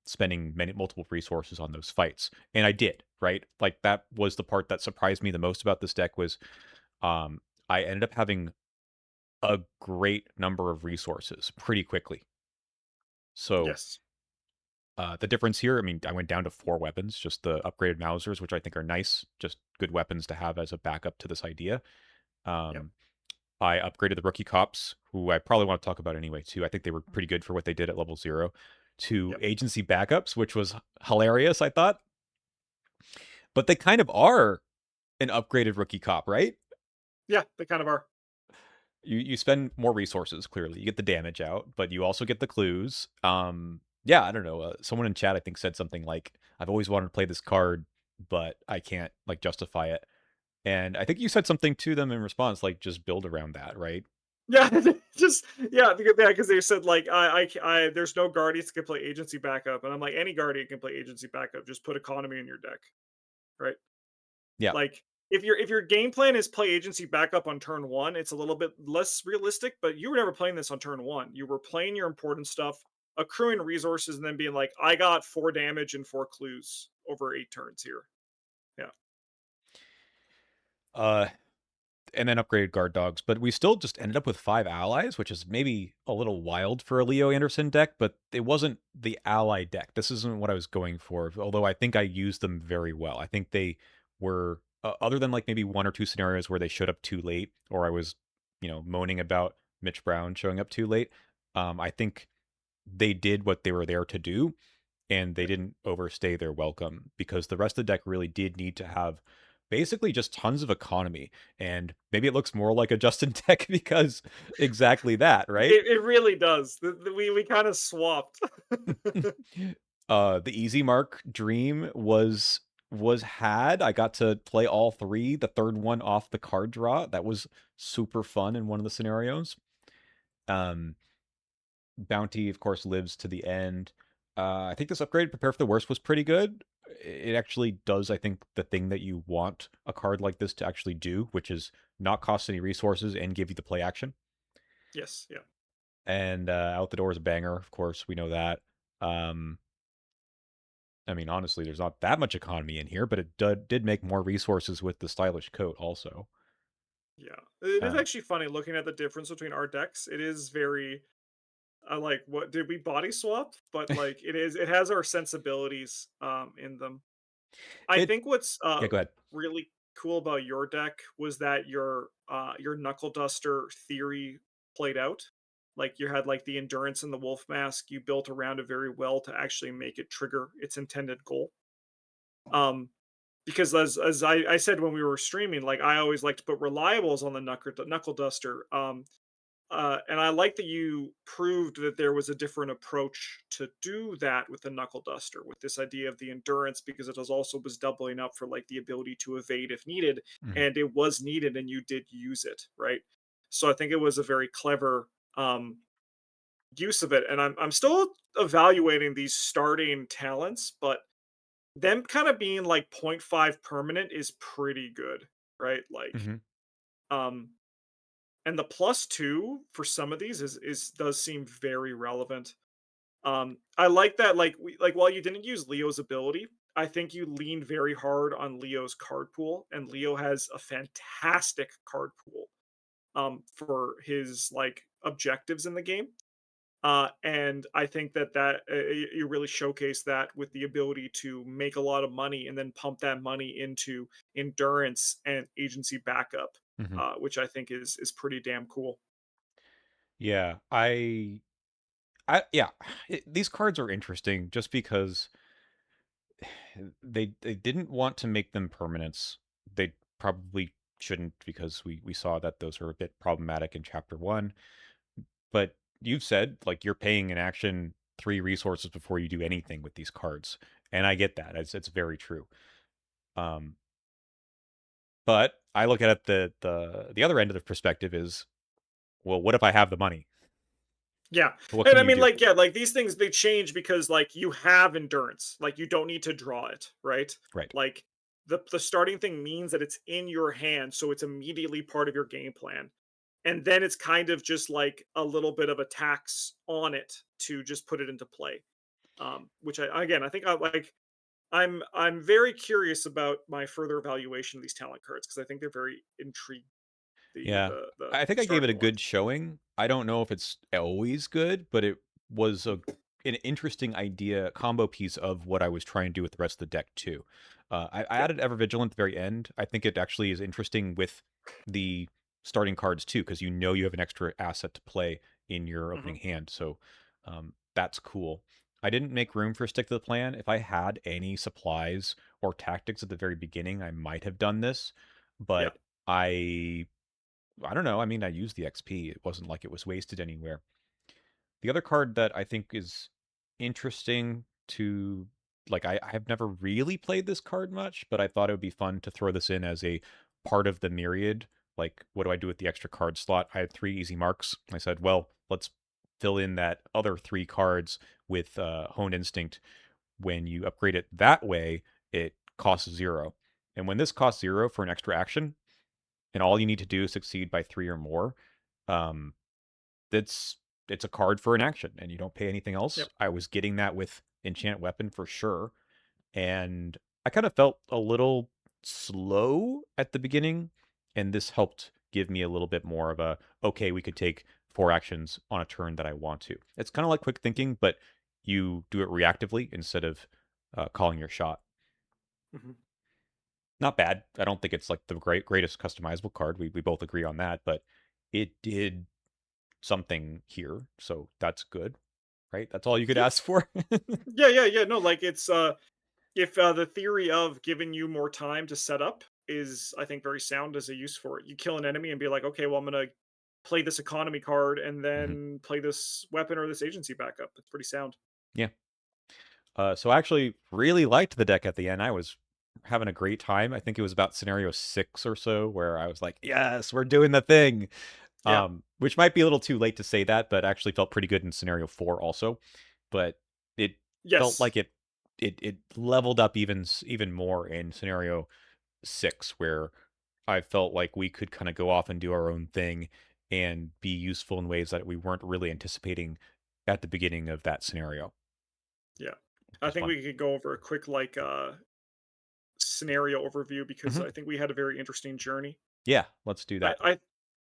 spending multiple resources on those fights, and I did. Right, like that was the part that surprised me the most about this deck was um, I ended up having a great number of resources pretty quickly. So Yes. the difference here, I mean, I went down to 4 weapons, just the upgraded Mausers, which I think are nice, just good weapons to have as a backup to this idea. Yep. Um, I upgraded the rookie cops, who I probably want to talk about anyway, too. I think they were pretty good for what they did at level 0, to Yep. agency backups, which was hilarious, I thought. But they kind of are an upgraded rookie cop, right? Yeah, they kind of are. You spend more resources. Clearly, you get the damage out, but you also get the clues. Yeah, I don't know. Someone in chat I think said something like, "I've always wanted to play this card, but I can't like justify it." And I think you said something to them in response, like just build around that, right? Yeah, just yeah, because they said like there's no guardians that can play agency backup, and I'm like any guardian can play agency backup. Just put economy in your deck, right? Yeah. Like if your game plan is play agency backup on turn one, it's a little bit less realistic. But you were never playing this on turn one. You were playing your important stuff, accruing resources, and then being like, I got 4 damage and 4 clues over 8 turns here. Yeah. Uh, and then upgraded guard dogs, but we still just ended up with 5 allies, which is maybe a little wild for a Leo Anderson deck, but it wasn't the ally deck. This isn't what I was going for, although I think I used them very well. I think they were, other than like maybe one or two scenarios where they showed up too late, or I was, moaning about Mitch Brown showing up too late. I think they did what they were there to do, and they Yeah. didn't overstay their welcome because the rest of the deck really did need to have basically just tons of economy. And maybe it looks more like a Justin deck because exactly that, right? It really does. We kind of swapped. The easy mark dream was had. I got to play all three, the third one off the card draw. That was super fun in one of the scenarios. Um, Bounty, of course, lives to the end. I think this upgrade, Prepare for the Worst, was pretty good. It actually does, I think, the thing that you want a card like this to actually do, which is not cost any resources and give you the play action. Yes. Yeah. And Out the Door is a banger, of course, we know that. Um, I mean, honestly, there's not that much economy in here, but it did make more resources with the stylish coat, also. Yeah. It is Uh, actually funny looking at the difference between our decks. It is very like what did we body swap? But like it has our sensibilities in them. I it, think what's yeah, go ahead. really cool about your deck was that your knuckle duster theory played out. Like you had like the endurance and the wolf mask, you built around it very well to actually make it trigger its intended goal. Um because as I said when we were streaming, like I always like to put reliables on the knuckle duster. And I like that you proved that there was a different approach to do that with the knuckle duster, with this idea of the endurance, because it was doubling up for like the ability to evade if needed, Mhm. and it was needed, and you did use it, right? So I think it was a very clever use of it, and I'm still evaluating these starting talents, but them kind of being like point 0.5 permanent is pretty good, right? Like, Mhm. um, and the +2 for some of these is does seem very relevant. I like that, like while you didn't use Leo's ability, I think you leaned very hard on Leo's card pool, and Leo has a fantastic card pool for his like objectives in the game. And I think that you really showcase that with the ability to make a lot of money and then pump that money into endurance and agency backup, Mhm. which I think is pretty damn cool. Yeah, yeah, these cards are interesting just because they didn't want to make them permanents. They probably shouldn't because we saw that those are a bit problematic in chapter 1. But you've said like you're paying an action 3 resources before you do anything with these cards. And I get that. It's very true. Um but I look at it the other end of the perspective is, well, what if I have the money? Yeah. What And can I you mean, do? like, yeah, like these things they change because like you have endurance. Like you don't need to draw it, right? Right. Like the starting thing means that it's in your hand, so it's immediately part of your game plan. And then it's kind of just like a little bit of a tax on it to just put it into play. Which I think I'm very curious about my further evaluation of these talent cards because I think they're very intrigued Yeah. the I think I gave it starting a ones. good showing. I don't know if it's always good, but it was an interesting idea combo piece of what I was trying to do with the rest of the deck too. I Yeah. added Ever Vigilant at the very end. I think it actually is interesting with the starting cards too, because you know you have an extra asset to play in your Hmm. opening hand. So that's cool. I didn't make room for stick to the plan. If I had any supplies or tactics at the very beginning, I might have done this, Yeah. but I don't know. I mean, I used the XP. It wasn't like it was wasted anywhere. The other card that I think is interesting to like I've never really played this card much, but I thought it would be fun to throw this in as a part of the myriad. Like, what do I do with the extra card slot? I had 3 easy marks. I said, well, let's fill in that other 3 cards with Honed Instinct. When you upgrade it that way, it costs 0. And when this costs 0 for an extra action, and all you need to do is succeed by 3 or more, um, that's it's a card for an action and you don't pay anything else. Yep. I was getting that with Enchant Weapon for sure. And I kind of felt a little slow at the beginning. And this helped give me a little bit more of a okay, we could take 4 actions on a turn that I want to. It's kind of like quick thinking, but you do it reactively instead of calling your shot. Hmm. Not bad. I don't think it's like the greatest customizable card. We both agree on that, but it did something here, so that's good, right? That's all you could Yeah. ask for. Yeah. No, like it's if the theory of giving you more time to set up is, I think, very sound as a use for it. You kill an enemy and be like, okay, well, I'm gonna play this economy card and Mhm. then play this weapon or this agency backup. It's pretty sound. Yeah. So I actually really liked the deck at the end. I was having a great time. I think it was about scenario 6 or so where I was like, "Yes, we're doing the thing." Yeah. Which might be a little too late to say that, but actually felt pretty good in scenario 4 also. But it felt Yes. like it leveled up even more in scenario 6 where I felt like we could kind of go off and do our own thing and be useful in ways that we weren't really anticipating at the beginning of that scenario, Yeah. which I was think fun. we could go over a quick like scenario overview because Mhm. I think we had a very interesting journey. Yeah, let's do I that. I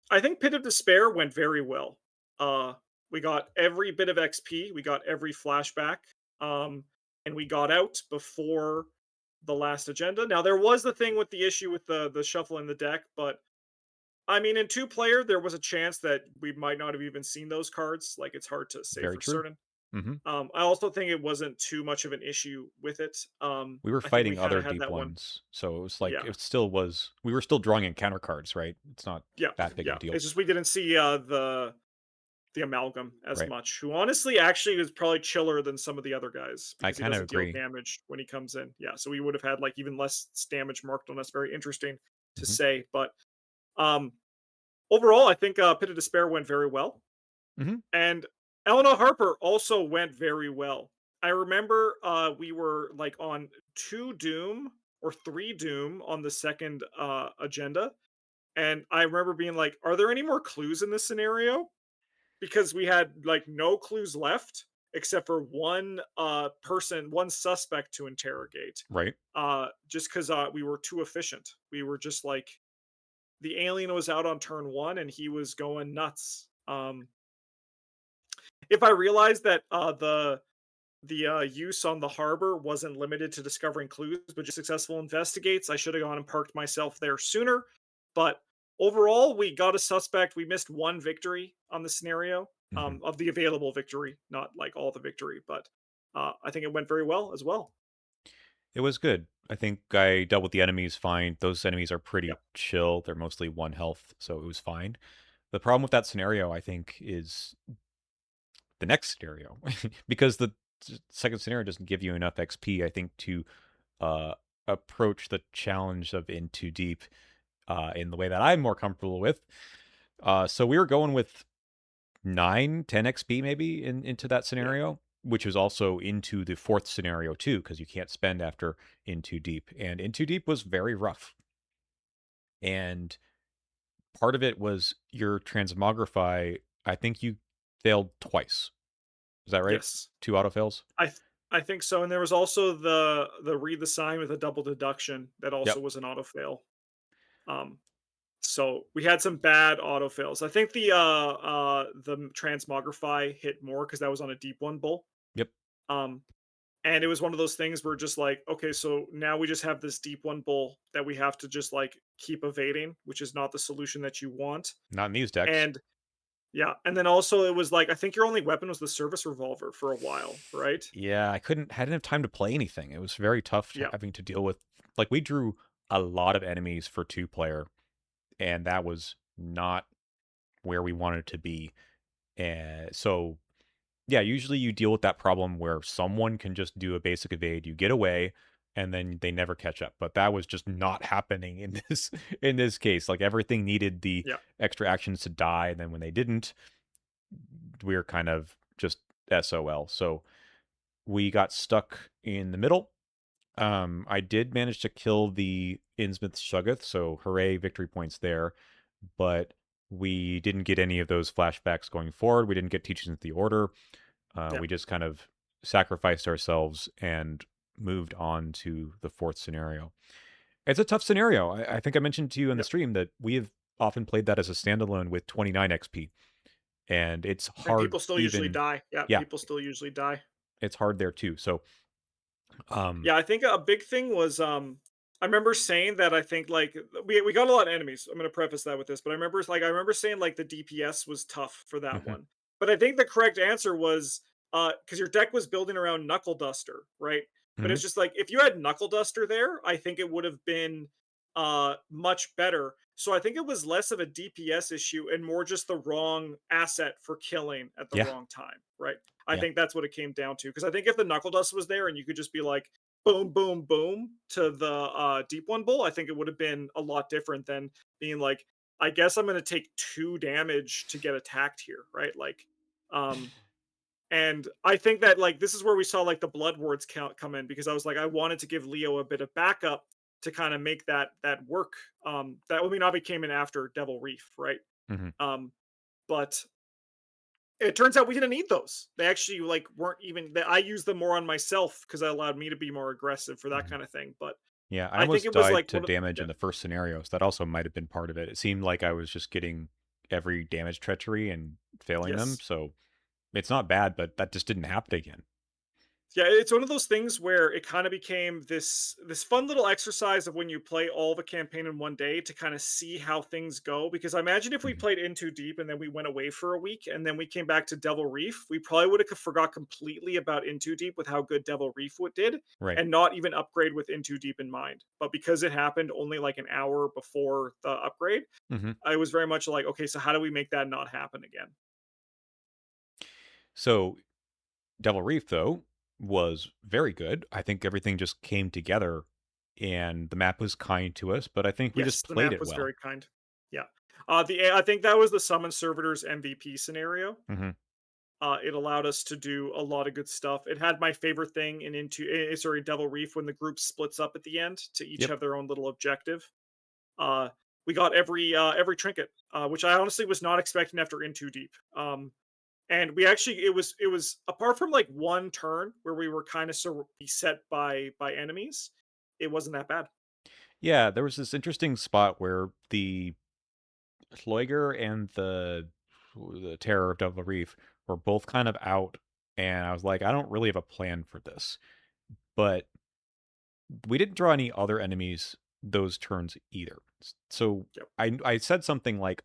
I think Pit of Despair went very well. Uh, we got every bit of XP, we got every flashback, um, and we got out before the last agenda. Now there was the thing with the issue with the shuffle in the deck, but I mean, in 2 player, there was a chance that we might not have even seen those cards. Like it's hard to say Very for true. certain. Mhm. I also think it wasn't too much of an issue with it. We were I think we fighting kind other of had deep that one. ones, so it was like Yeah, it still was we were still drawing encounter cards, right? It's not yeah, that big of yeah. a deal, It's just we didn't see the amalgam as right? much, who honestly actually is probably chiller than some of the other guys I because he kind of doesn't deal agree. damage when he comes in. Yeah, so we would have had like even less damage marked on us. Very interesting to Mhm. say, but um, overall, I think Pit of Despair went very well, Mhm. and Eleanor Harper also went very well. I remember we were like on 2 Doom or 3 Doom on the second agenda, and I remember being like, "Are there any more clues in this scenario?" Because we had like no clues left except for one suspect to interrogate. Right. Just because we were too efficient. We were just like the alien was out on turn 1 and he was going nuts. If I realized that the use on the harbor wasn't limited to discovering clues, but just successful investigates, I should have gone and parked myself there sooner. But overall, we got a suspect. We missed one victory on the scenario, Mhm. of the available victory, not like all the victory, but I think it went very well as well. It was good. I think I dealt with the enemies fine. Those enemies are Yeah. pretty chill. They're mostly 1 health, so it was fine. The problem with that scenario, I think, is the next scenario because the second scenario doesn't give you enough XP, I think, to uh, approach the challenge of In Too Deep in the way that I'm more comfortable with. So we were going with 9, 10 XP maybe into that Yeah. scenario, which was also into the fourth scenario too, because you can't spend after In Too Deep. And In Too Deep was very rough. And part of it was your transmogrify. I think you failed twice. Is that right? Yes. 2 auto fails? I th- I think so. And there was also the read the sign with a double deduction that also Yep. was an auto fail. Um, So we had some bad autofills. I think the transmogrify hit more because that was on a deep one bull. Yep. Um, and it was one of those things where just like, okay, so now we just have this deep one bull that we have to just like keep evading, which is not the solution that you want. Not in these decks. And Yeah, and then also it was like I think your only weapon was the service revolver for a while, right? Yeah, I couldn't hadn't have time to play anything. It was very tough Yeah, having to deal with like we drew a lot of enemies for two player, and that was not where we wanted to be. And so yeah, usually you deal with that problem where someone can just do a basic evade, you get away, and then they never catch up. But that was just not happening in this in this case. Like everything needed the yeah, extra actions to die, and then when they didn't, we were kind of just SOL. So we got stuck in the middle. I did manage to kill the Innsmouth Shuggoth, so hooray, victory points there. But we didn't get any of those flashbacks going forward. We didn't get teachings of the order. yeah, We just kind of sacrificed ourselves and moved on to the fourth scenario. It's a tough scenario. I think I mentioned to you in the yeah. stream that we have often played that as a standalone with 29 XP, and it's And hard people still usually even. die. Yeah, Yeah, people still usually die. it's hard there too. So, um, Yeah, I think a big thing was I remember saying that I think like we got a lot of enemies. I'm gonna preface that with this, but I remember saying like the DPS was tough for that mhm, one. But I think the correct answer was because your deck was building around Knuckle Duster, right? But mhm, it's just like if you had Knuckle Duster there, I think it would have been much better. So I think it was less of a DPS issue and more just the wrong asset for killing at the yeah, wrong time, right? I yeah, think that's what it came down to. Because I think if the Knuckle Dust was there and you could just be like, boom, boom, boom to the deep one bull, I think it would have been a lot different than being like, I guess I'm going to take 2 damage to get attacked here, right? Like, um, and I think that like this is where we saw like the blood wards count come in because I was like, I wanted to give Leo a bit of backup to kind of make that work. That I mean, obviously came in after Devil Reef, right? mhm. But it turns out we didn't need those. They actually like weren't even. I used them more on myself because it allowed me to be more aggressive for that Mhm. kind of thing. But Yeah, I I think almost it was died like to one of damage yeah, in the first scenario, so that also might have been part of it. It seemed like I was just getting every damage treachery and failing them, yes. so it's not bad, but that just didn't happen again. Yeah, it's one of those things where it kind of became this fun little exercise of when you play all the campaign in one day to kind of see how things go. Because I imagine if we Mhm. played In Too Deep and then we went away for a week and then we came back to Devil Reef, we probably would have forgot completely about In Too Deep with how good Devil Reef did, Right. and not even upgrade with In Too Deep in mind. But because it happened only like an hour before the upgrade, Mhm. I was very much like, okay, so how do we make that not happen again? So, Devil Reef, though, was very good. I think everything just came together, and the map was kind to us, but I think we just Yes, the played map it was well. very kind. Yeah. I think that was the summon servitors MVP scenario. Mhm. It allowed us to do a lot of good stuff. It had my favorite thing in sorry, Devil Reef when the group splits up at the end to each Yep. have their own little objective. Uh, we got every trinket, which I honestly was not expecting after In Too Deep. And we actually it was apart from like one turn where we were kind of so beset by enemies, it wasn't that bad. Yeah, there was this interesting spot where the Schleiger and the Terror of Devil Reef were both kind of out, and I was like, I don't really have a plan for this. But we didn't draw any other enemies those turns either. So Yep. I said something like,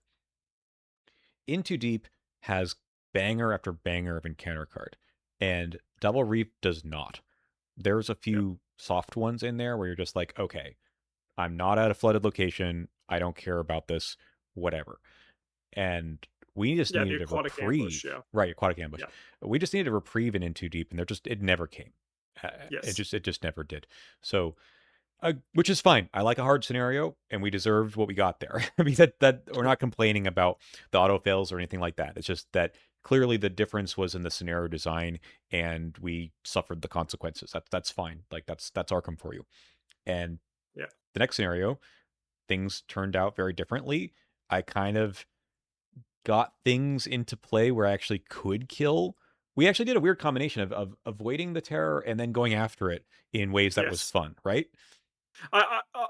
Into Deep has banger after banger of encounter card, and Double Reef does not. There's a Yep. few soft ones in there where you're just like, okay, I'm not at a flooded location. I don't care about this, whatever. And we just Yeah, the needed a aquatic ambush. reprieve. Yeah. Right, aquatic ambush. Yeah. We just needed a reprieve in Too Deep, and it never came. Yes. It just never did. So which is fine. I like a hard scenario, and we deserved what we got there. I mean that we're not complaining about the auto fails or anything like that. It's just that clearly the difference was in the scenario design, and we suffered the consequences. That's fine. Like that's Arkham for you. And Yeah. the next scenario, things turned out very differently. I kind of got things into play where I actually could kill. We actually did a weird combination of avoiding the terror and then going after it in ways that was Yes. fun, right?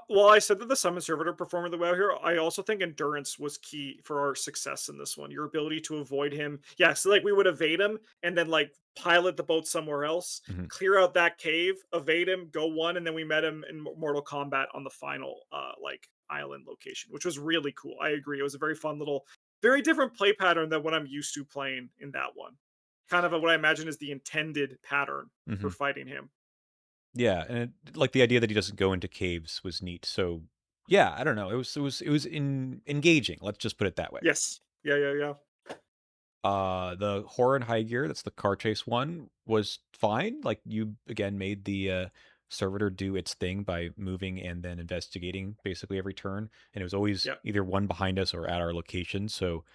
Well, I said that the summon servitor performed the well here. I also think endurance was key for our success in this one. Your ability to avoid him. Yeah, so like we would evade him and then like pilot the boat somewhere else, Mhm. clear out that cave, evade him, go one, and then we met him in Mortal Kombat on the final like island location, which was really cool. I agree. It was a very fun little very different play pattern than what I'm used to playing in that one. Kind of what I imagine is the intended pattern for Mhm. fighting him. Yeah, and like, the idea that he doesn't go into caves was neat, so, yeah, I don't know, it was engaging, let's just put it that way. Yes. Yeah, yeah, yeah. The horror and high gear, that's the car chase one, was fine. Like, you again made the servitor do its thing by moving and then investigating basically every turn, and it was always Yeah. either one behind us or at our location. So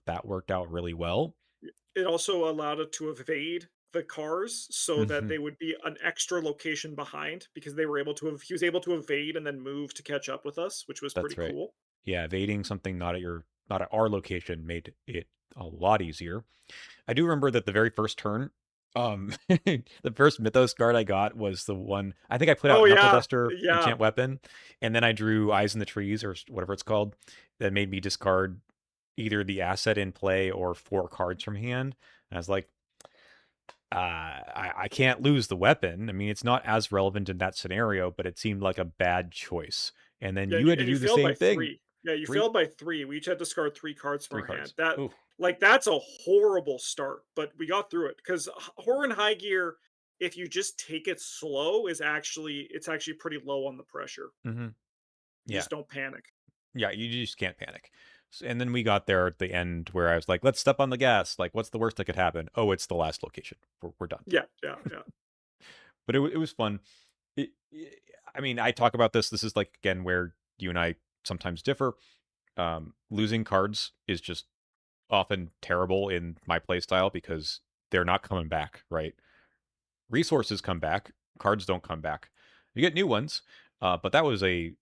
that worked out really well. It also allowed it to evade the cars so that Hmm. they would be an extra location behind because they were able to he was able to evade and then move to catch up with us, which was pretty That's right. cool. Yeah, evading something not at our location made it a lot easier. I do remember that the very first turn, the first Mythos card I got was the one I think I put Oh out Knuckle yeah. Duster Yeah. enchant weapon, and then I drew Eyes in the Trees or whatever it's called. That made me discard either the asset in play or 4 cards from hand. And I was like, I can't lose the weapon. I mean, it's not as relevant in that scenario, but it seemed like a bad choice. And then Yeah, you had to and you do the failed by same thing. 3. Yeah, you Three failed by 3. We each had to discard 3 cards from three our hand. cards. That Ooh. like, that's a horrible start, but we got through it because Horror and High Gear, if you just take it slow, is actually it's actually pretty low on the pressure. Hmm. You Yeah. just don't panic. Yeah, you just can't panic. And then we got there at the end where I was like, let's step on the gas. Like, what's the worst that could happen? Oh, it's the last location. We're done. Yeah, yeah, yeah, But it was fun. I mean, I talk about this. This is like, again, where you and I sometimes differ. Losing cards is just often terrible in my playstyle because they're not coming back, right? Resources come back, cards don't come back. You get new ones, but that was a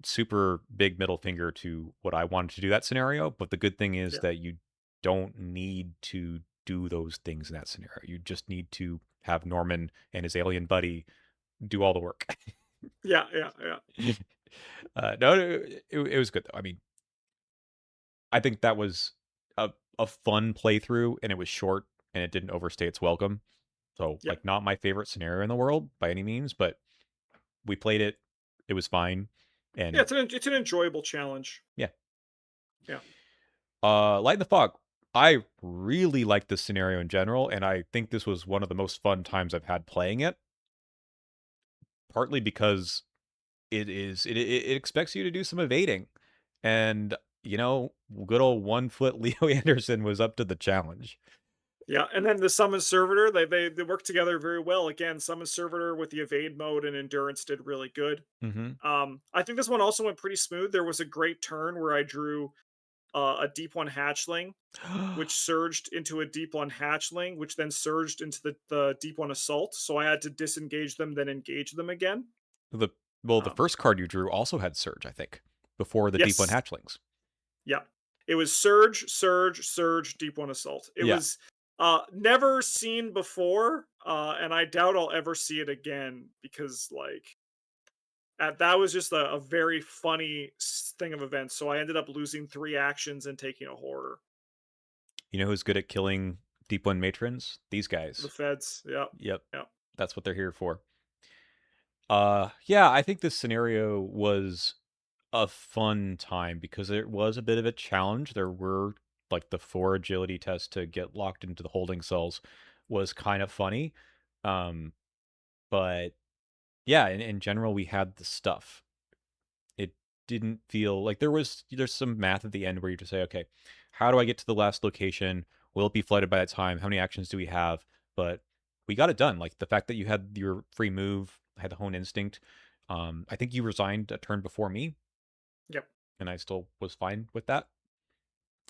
super big middle finger to what I wanted to do that scenario. But the good thing is yeah, that you don't need to do those things in that scenario. You just need to have Norman and his alien buddy do all the work. yeah, yeah, yeah, No, it was good though. I mean, I think that was a fun playthrough, and it was short, and it didn't overstay its welcome. So, yeah. like, not my favorite scenario in the world by any means, but we played it. It was fine, Yeah, and it's an enjoyable challenge. yeah. Yeah, Light in the Fog. I really like this scenario in general, and I think this was one of the most fun times I've had playing it. Partly because it expects you to do some evading, and good old 1 foot Leo Anderson was up to the challenge. yeah, and then the Summon Servitor, they work together very well. Again, Summon Servitor with the evade mode and endurance did really good. Hmm. I think this one also went pretty smooth. There was a great turn where I drew a deep one hatchling, which surged into a deep one hatchling, which then surged into the deep one assault. So I had to disengage them, then engage them again. the the Um, first card you drew also had Surge, I think, before the Deep One yes, Hatchlings. yeah, it was surge, surge, surge, deep one assault. It Yeah, was never seen before, and I doubt I'll ever see it again because like that was just a very funny thing of events. So I ended up losing 3 actions and taking a horror. you know who's good at killing Deep One Matrons? These The guys. feds, yep, Yep, yep, that's what they're here for. Yeah, I think this scenario was a fun time because it was a bit of a challenge. There were like the 4 agility tests to get locked into the holding cells was kind of funny. Um, but yeah, in general, we had the stuff. It didn't feel like there's some math at the end where you just say, okay, how do I get to the last location? Will it be flooded by that time? How many actions do we have? But we got it done. Like the fact that you had your free move, had the hone instinct. I think you resigned a turn before me, yep, and I still was fine with that.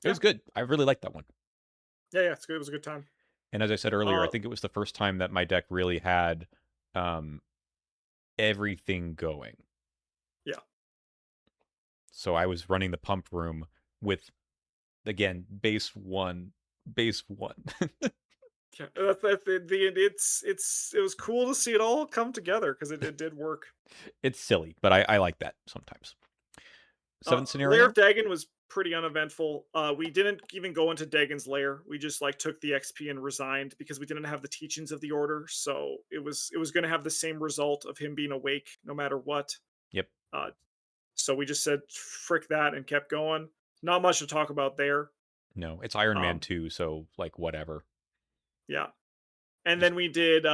It yeah, was good. I really liked that one. yeah, yeah. It's good. It was a good time. And as I said earlier, I Uh, think it was the first time that my deck really had um, everything going. yeah, So I was running the pump room with, again, base one. yeah. That's it was cool to see it all come together because it did work. It's silly, but I like that sometimes. Seventh Lair of scenario. Dagon was pretty uneventful. We didn't even go into Dagon's lair. We just like took the XP and resigned because we didn't have the teachings of the order. So it was going to have the same result of him being awake no matter what. Yep. Uh, so we just said frick that and kept going. not much to talk about there. No, it's Iron Man Um, 2, so, like, whatever. yeah. And Just then we did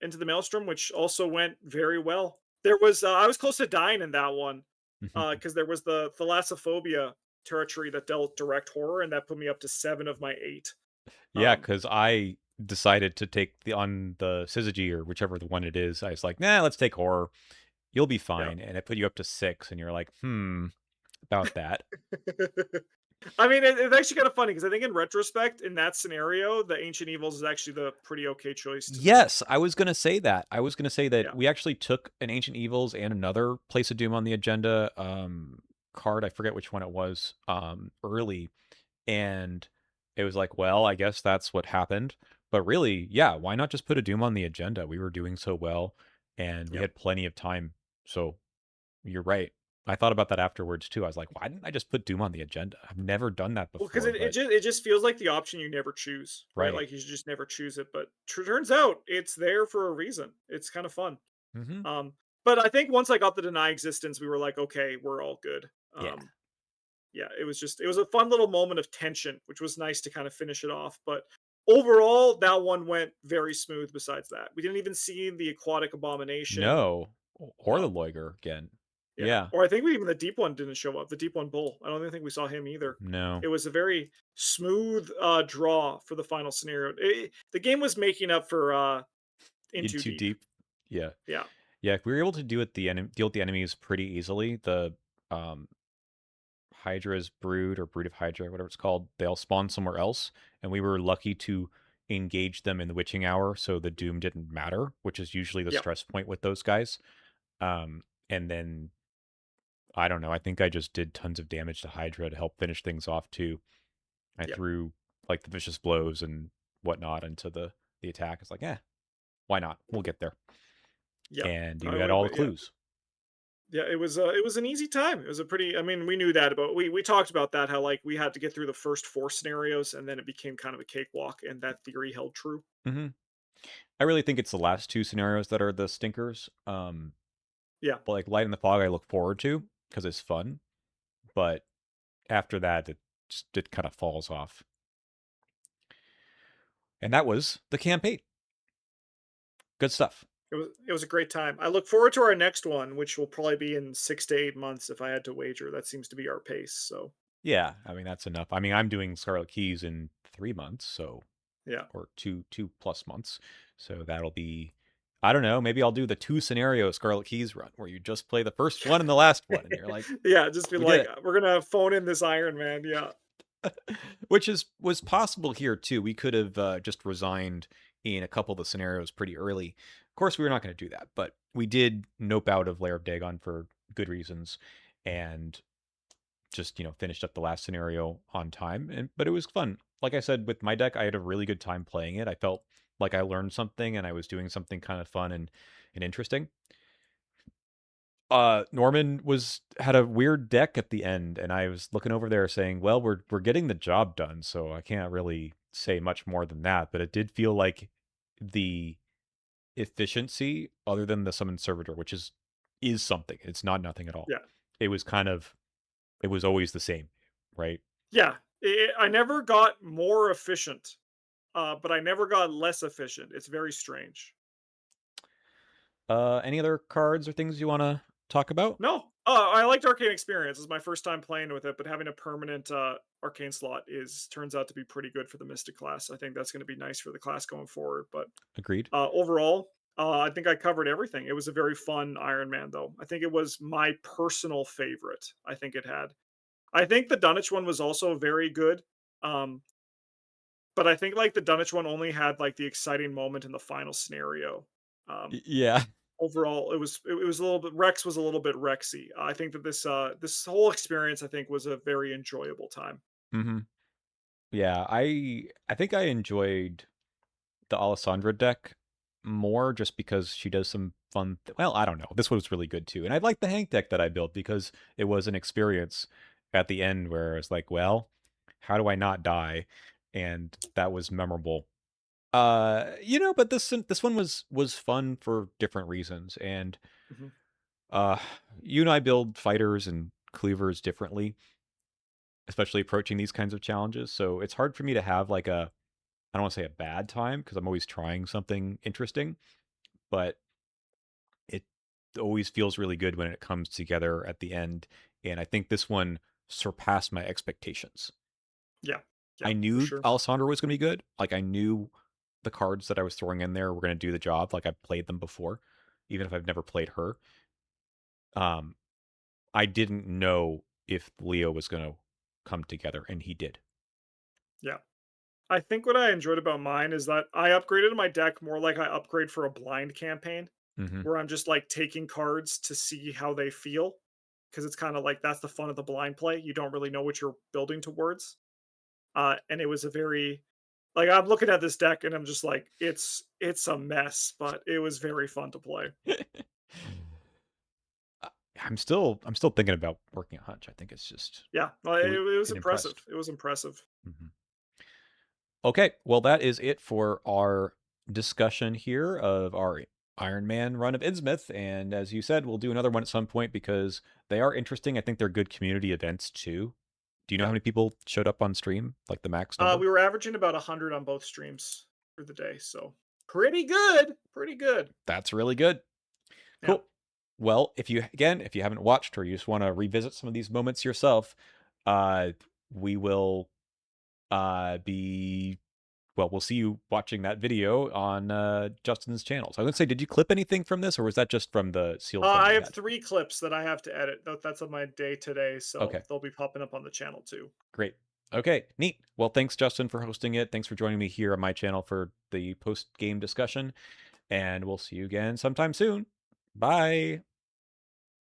Into the Maelstrom, which also went very well. There was I was close to dying in that one because there was the thalassophobia territory that dealt direct horror, and that put me up to 7 of my 8. Yeah, Um, because I decided to take the Syzygy or whichever the one it is. I was like, "Nah, let's take horror. You'll be yeah. fine." And I put you up to 6, and you're like, "Hmm, about that." I mean, it's actually kind of funny because I think in retrospect, in that scenario, the Ancient Evils is actually the pretty okay choice to take. Yes, I was gonna say that. I was gonna say that Yeah, we actually took an Ancient Evils and another Place of Doom on the agenda, card, I forget which one it was, early, and it was like, well, I guess that's what happened. But really, yeah, why not just put a Doom on the agenda? We were doing so well, and we yeah. had plenty of time. So you're right. I thought about that afterwards too. I was like, why didn't I just put Doom on the agenda? I've never done that Well, because before, but it just feels like the option you never choose, right? right. Like you should just never choose it. But turns out it's there for a reason. It's kind of fun. Hmm. Um, but I think once I got the deny existence, we were like, okay, we're all good. Yeah. Yeah, it was a fun little moment of tension, which was nice to kind of finish it off. But overall, that one went very smooth. Besides that, we didn't even see the aquatic abomination. No. Or the Um, Loiger again. yeah, Yeah. or I think we even the deep one didn't show up. The deep one bull. I don't even think we saw him either. No. It was a very smooth draw for the final scenario. The game was making up for in In too too deep. deep. Yeah. Yeah, Yeah. We were able to deal with the enemies pretty easily. The um Hydra's brood or brood of Hydra, whatever it's called, they all spawn somewhere else, and we were lucky to engage them in the witching hour, so the doom didn't matter, which is usually the yeah, stress point with those guys. And then I don't know, I think I just did tons of damage to Hydra to help finish things off too. I yeah, threw like the vicious blows and whatnot into the attack. It's like, why not? We'll get there. yeah. And you I had went, all the but yeah, clues. yeah, it was an easy time. It was a pretty I mean, we knew that about we talked about that how like we had to get through the first 4 scenarios and then it became kind of a cakewalk and that theory held true. Hmm. I really think it's the last two scenarios that are the stinkers. Yeah. But like Light in the Fog, I look forward to because it's fun. But after that, it kind of falls off. And that was the campaign. Good stuff. It was a great time. I look forward to our next one, which will probably be in 6 to 8 months if I had to wager. That seems to be our pace. So, Yeah, I mean that's enough. I mean I'm doing Scarlet Keys in 3 months, so yeah. or two plus months, so that'll be. I don't know. Maybe I'll do the two scenario Scarlet Keys run where you just play the first one and the last one, and you're like, Yeah, just be we did like, it. we're gonna phone in this Iron Man. Yeah, Which is was possible here too. We could have just resigned in a couple of the scenarios pretty early. Of course, we were not going to do that, but we did nope out of Lair of Dagon for good reasons, and just finished up the last scenario on time. And but it was fun. Like I said, with my deck, I had a really good time playing it. I felt like I learned something and I was doing something kind of fun and interesting. Norman was had a weird deck at the end, and I was looking over there saying, "Well, we're getting the job done, so I can't really say much more than that." But it did feel like the efficiency, other than the summon servitor, which is something. It's not nothing at all. yeah, It was kind of it was always the same, right? yeah. I never got more efficient, but I never got less efficient. It's very strange. Any other cards or things you want to talk about? No, I liked Arcane Experience. It's my first time playing with it, but having a permanent Arcane slot is turns out to be pretty good for the Mystic class. I think that's going to be nice for the class going forward. But Agreed. overall, I think I covered everything. It was a very fun Iron Man, though. I think it was my personal favorite. I think it had. I think the Dunwich one was also very good. Um, but I think like the Dunwich one only had like the exciting moment in the final scenario. Um, Yeah. overall, it was a little bit Rex was a little bit Rexy. I think that this whole experience I think was a very enjoyable time. Hmm. Yeah, I think I enjoyed the Alessandra deck more just because she does some fun. Well, I don't know. This one was really good too, and I like the Hank deck that I built because it was an experience at the end where it's like, well, how do I not die? And that was memorable. But this one was fun for different reasons, and Mhm. uh, you and I build fighters and cleavers differently. especially approaching these kinds of challenges. So it's hard for me to have like a, I don't want to say a bad time because I'm always trying something interesting, but it always feels really good when it comes together at the end. And I think this one surpassed my expectations. Yeah, yeah, I for knew sure. Alessandra was going to be good. Like I knew the cards that I was throwing in there were going to do the job. Like I've played them before, even if I've never played her. Um, I didn't know if Leo was going to come together, and he did. Yeah. I think what I enjoyed about mine is that I upgraded my deck more like I upgrade for a blind campaign, Hmm. where I'm just like taking cards to see how they feel. Because it's kind of like that's the fun of the blind play. You don't really know what you're building towards. And it was a very like I'm looking at this deck and I'm just like, it's a mess, but it was very fun to play. I'm still thinking about working a hunch. I think it's just Yeah, it was it was it impressed. impressive. It was impressive. Mhm. Okay, well, that is it for our discussion here of our Iron Man run of Innsmouth. And as you said, we'll do another one at some point because they are interesting. I think they're good community events too. Do you know how Yeah. many people showed up on stream, like the max number? We were averaging about 100 on both streams for the day, so pretty good, pretty good. That's really good. Yeah. Cool. Well, if you haven't watched or you just want to revisit some of these moments yourself, uh, we will be well, we'll see you watching that video on Justin's channel. So I was gonna say, did you clip anything from this, or was that just from the sealed thing I we have had? 3 clips that I have to edit. That's on my day today, so Okay, they'll be popping up on the channel too. great. Okay, neat. Well, thanks, Justin, for hosting it. Thanks for joining me here on my channel for the post game discussion, and we'll see you again sometime soon. Bye.